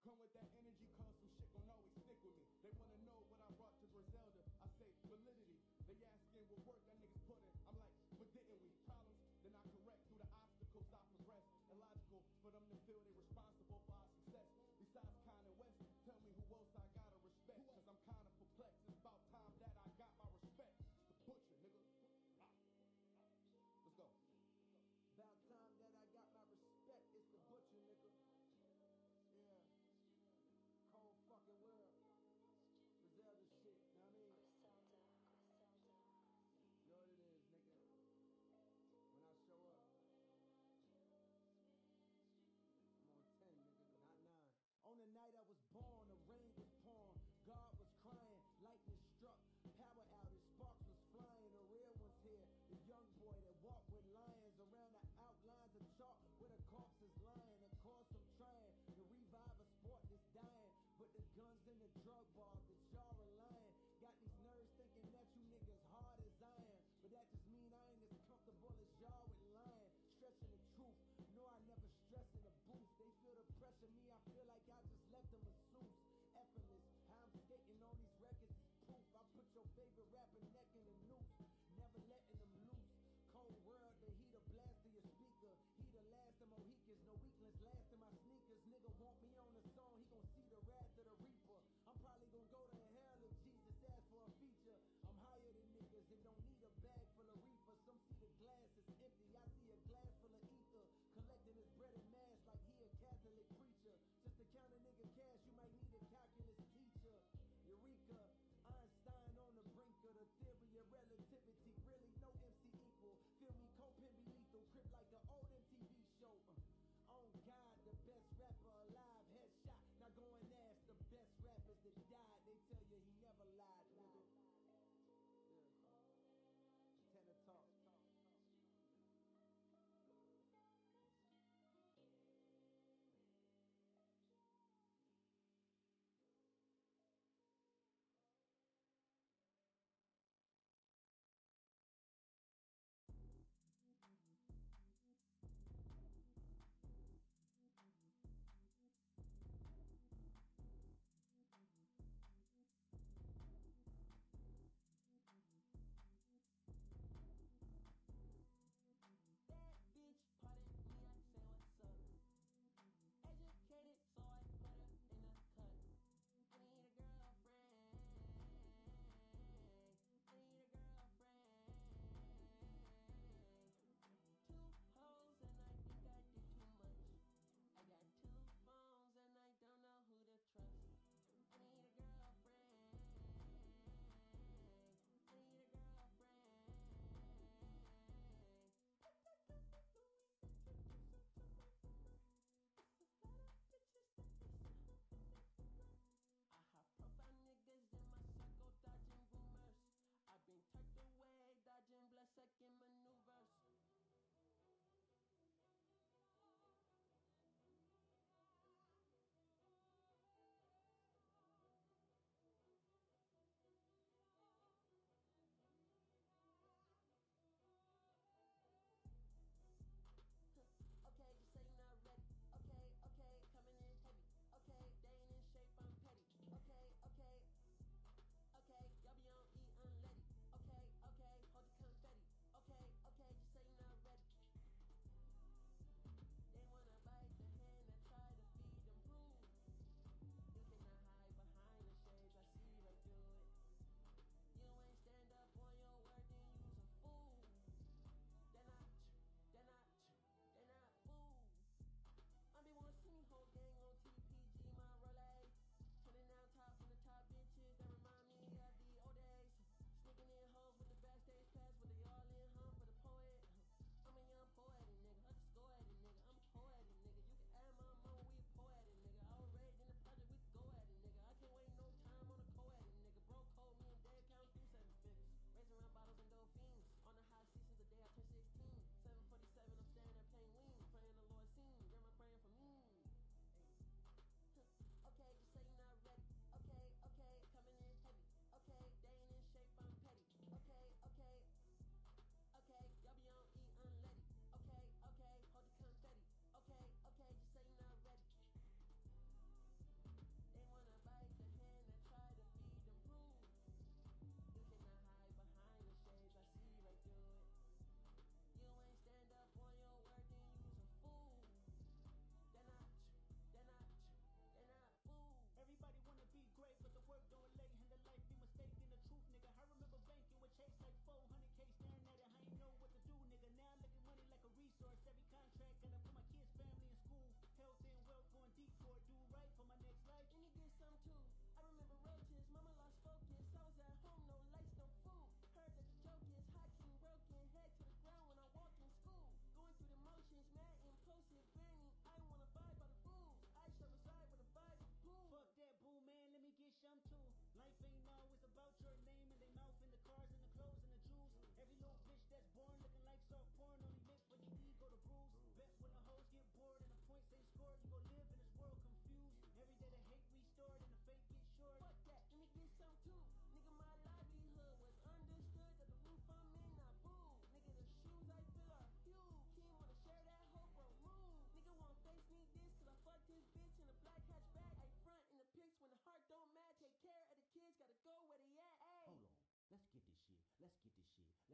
Come with that energy, cause some shit gon' always stick with me. They wanna know what I brought to Griselda. I say validity. They asking what work that niggas put in. I'm like, but didn't we? Problems, then I correct. Through the obstacles I progress. Illogical for them to feel they responsible for our success. Besides Kanye West, tell me who else I gotta respect. Cause I'm kinda perplexed. It's about time that I got my respect. It's the butcher, nigga. Let's go. About time that I got my respect, it's the butcher, nigga. Yeah.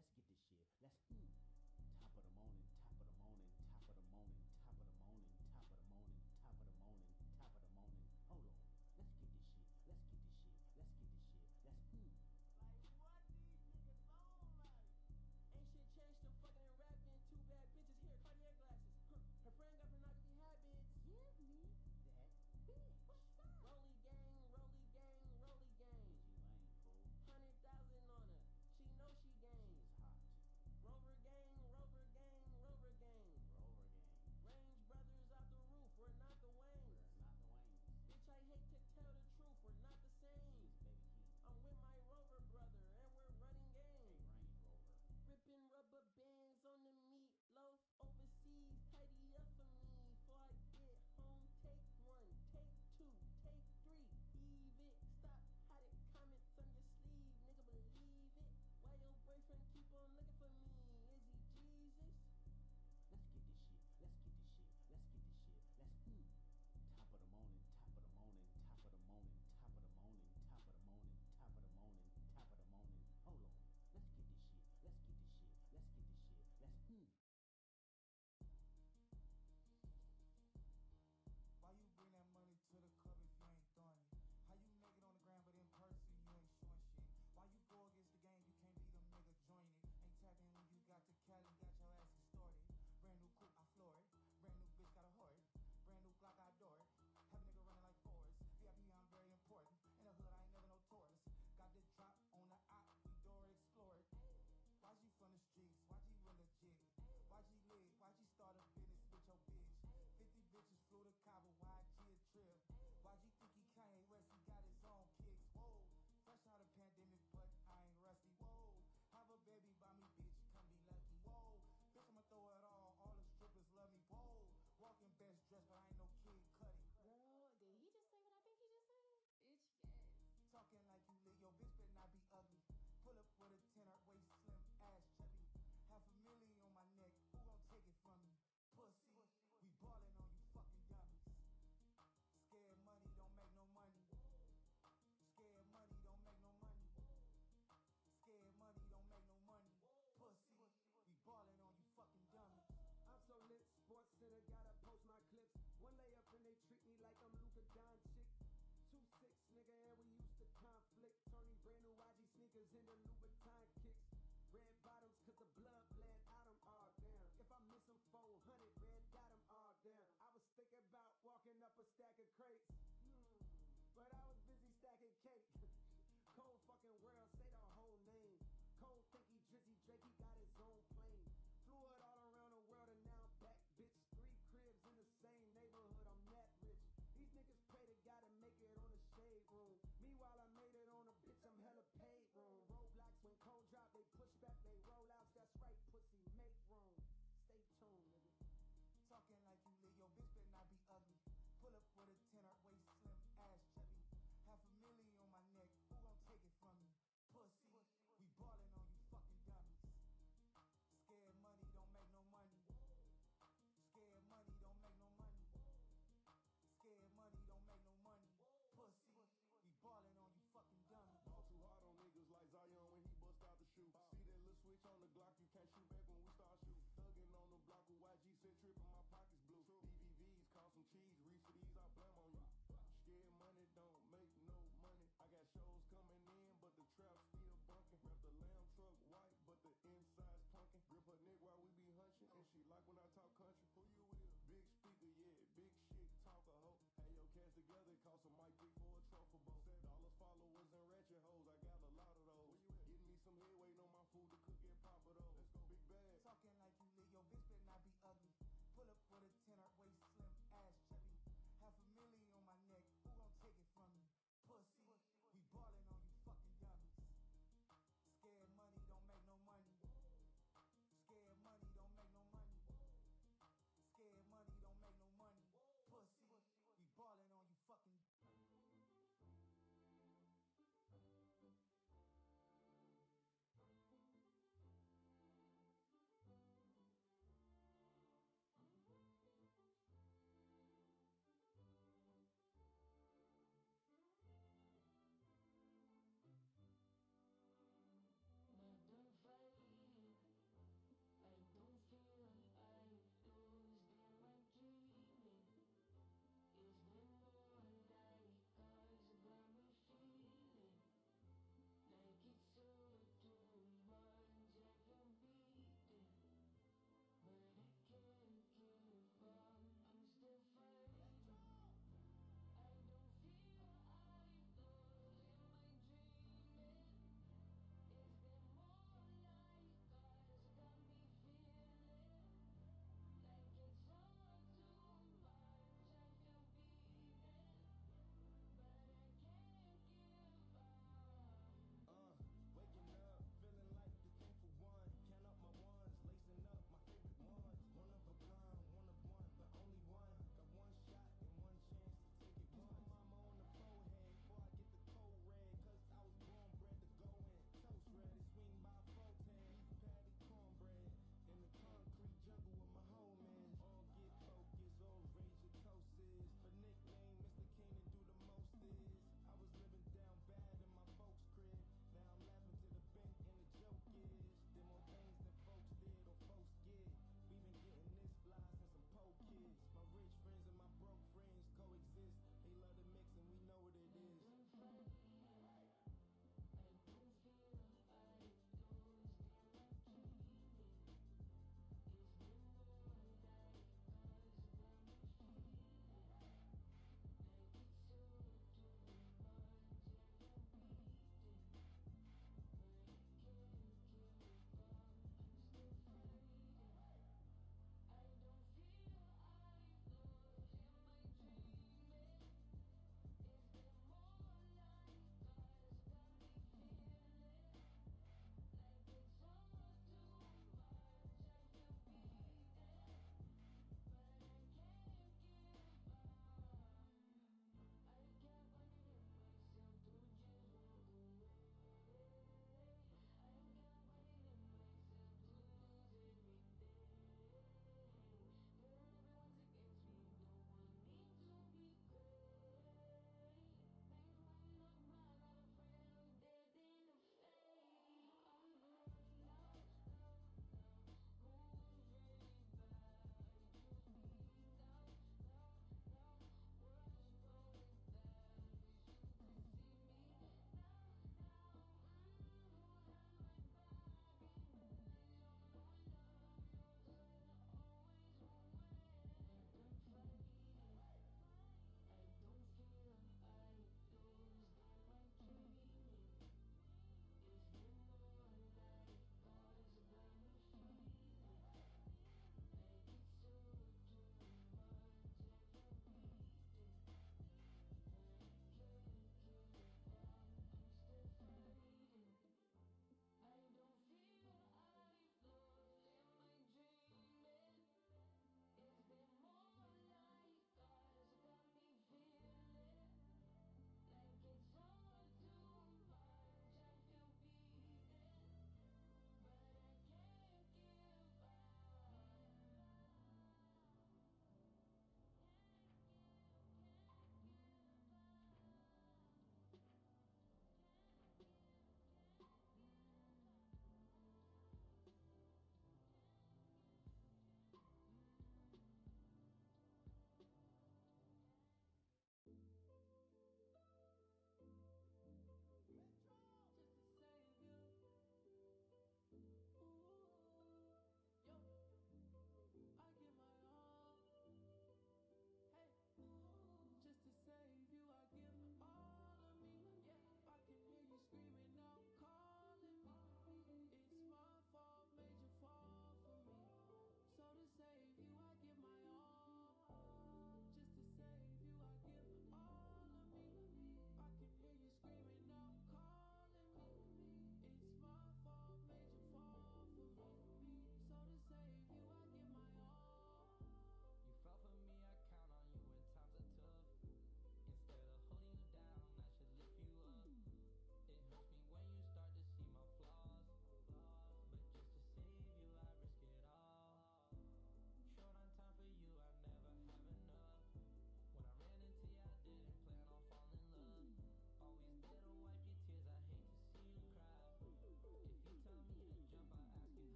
let's get this shit. Let's top of the morning, top of the morning, top of the morning, top of the morning, top of the morning, top of the morning, top of the morning. Hold on, let's get this shit. Let's get this shit. Let's get this shit. Let's Like what these niggas on like? Ain't shit changed, still fucking and rapping. Two bad bitches here, Cartier glasses. Her friend got pornography habits. Give me that bitch. What's up? Rolly gang, rolly gang, rolly gang. G Lane, fool. 100,000 on her. She know she gang. She's hot. Rover gang, rover gang, rover gang. Rover gang. Range brothers out the roof, we're not the Waynes. We're not the Waynes. Bitch, I hate to tell the truth, we're not the same. Keys, baby keys. I'm with my rover brother, and we're running Hey, game. Range Rover. Ripping rubber bands on the meatloaf overseas. Tidy up for me before I get home. Take one, take two, take three. Heave it, stop hiding comments on your sleeve. Nigga, believe it. Why your boyfriend keep on looking for me? Is he Jesus? Let's get this shit. Let's get this shit. Let's get this shit. Let's top of the morning, top of the morning, top of the morning, top of the morning, top of the morning, top of the morning, top of the morning. Hold on. Let's get this shit. Let's get this shit. Let's get this shit. Let's Why you bring that money to the club if you ain't throwing it? How you naked on the ground but in person you ain't showing shit? Why you go against the game, you can't be them nigga join it? Ain't tapping when you got to Cali, got your ass extorted. Brand new coupe, I floor it. Brand new bitch, got a whore it. Brand new Glock, I adore it. Have a nigga running like Forrest. VIP, I'm very important. In the hood, I ain't never no tourist. Got this drop on the op, we door it, explore it. Why she from the streets? Why she real legit? Why she lit? Why she start a business with your bitch? 50 bitches flew to Cabo, why G a trip? Why you think he Kanye West? He got his own kicks. Whoa, fresh out of pandemic, but I ain't rusty. Whoa, have a baby by me, bitch, come be lucky. Whoa, bitch, I'ma throw it all the strippers love me. Whoa, walking best dressed, but I ain't no Kid Cudi. Girl, did he just say what I think he just said? Bitch, yes. Talking like you lit, your bitch better not be ugly. Pull up with a 10 waist, slim ass, chubby. $500,000 on my neck, who gon' take it from me? Pussy, we ballin' on you fucking dummies. Scared money don't make no money. Scared money don't make no money. Scared money don't make no money. Pussy, we ballin' on you fucking dummies. I'm so lit, Sports Center, gotta post my clips. One layup and they treat me like I'm Luka Doncic. 2-6, nigga, and we used to conflict. Turning brand new YG sneakers into Louboutin kicks. Red bottoms, cause the blood bled out them all down. If I miss them 400, red dot them all down. I was thinking about walking up a stack of crates. But I was busy stacking cake. Cold fucking world, say the whole name. Cold think he Drizzy Drake, he got his own plane. Flew it all around the world and now I'm back, bitch. 3 cribs in the same neighborhood, I'm that rich. These niggas pray to God and make it on the shade room. Meanwhile, I made it on a bitch, I'm hella paid room. Roadblocks when cold drop, they push back, they rollouts. That's right, pussy, make room. Stay tuned, nigga. Talking like you lit, your bitch better not be ugly. Pull up with a 10 waist, slim ass, chubby. $500,000 on my neck, who gon' take it from me? Pussy, we ballin' on you fucking dummies. Scared money don't make no money. Scared money don't make no money. Scared money don't make no money. Pussy, we ballin' on you fucking dummies. Ball too hard on niggas like Zion when he bust out the shoe. See that little switch on the Glock, you can't shoot back when we start shooting. Thuggin' on the block with YG said trippin', my pockets blue. DVVs, call some cheese, reach for these, I blame on you. Scared money don't make no money. I got shows coming in, but the trap still bunkin'. Wrap the lamb truck white, but the inside's punkin'. Grip her neck while we be hunchin', and she like when I talk country. Who you with? Big speaker, yeah, big shit, talk a hoe. Hey, your cats together, cost a mic pick for a truffle boat. Dollars, followers, and ratchet hoes, I got a lot of those. Where you at? Getting me some head, waiting on my food to cook and pop of those. Let's go, big bag. Talking like you lit, your bitch better not be ugly. Pull up with a 10 waist, slim ass, chubby. $500,000 on my neck, who gon' take it from me? Pussy, we ballin' on you fucking dummies. Scared money don't make no money. Scared money don't make no money. Scared money don't make no money. Pussy, we ballin' on you fucking.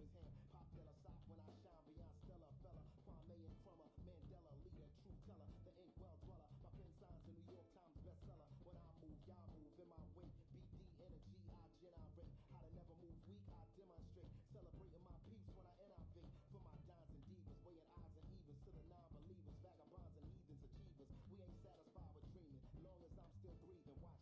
his hand. Pop de la sock when I shine beyond Stella. Fella, Kwame and Crummer, Mandela, leader, truth teller, the ink well dweller. My pen signs a New York Times bestseller. When I move, y'all move in my wake. BD energy, I generate. How to never move weak, I demonstrate. Celebrating my peace when I innovate. For my dons and divas, weighing odds and evens to the non-believers, vagabonds and heathens, achievers. We ain't satisfied with dreaming, long as I'm still breathing. Watch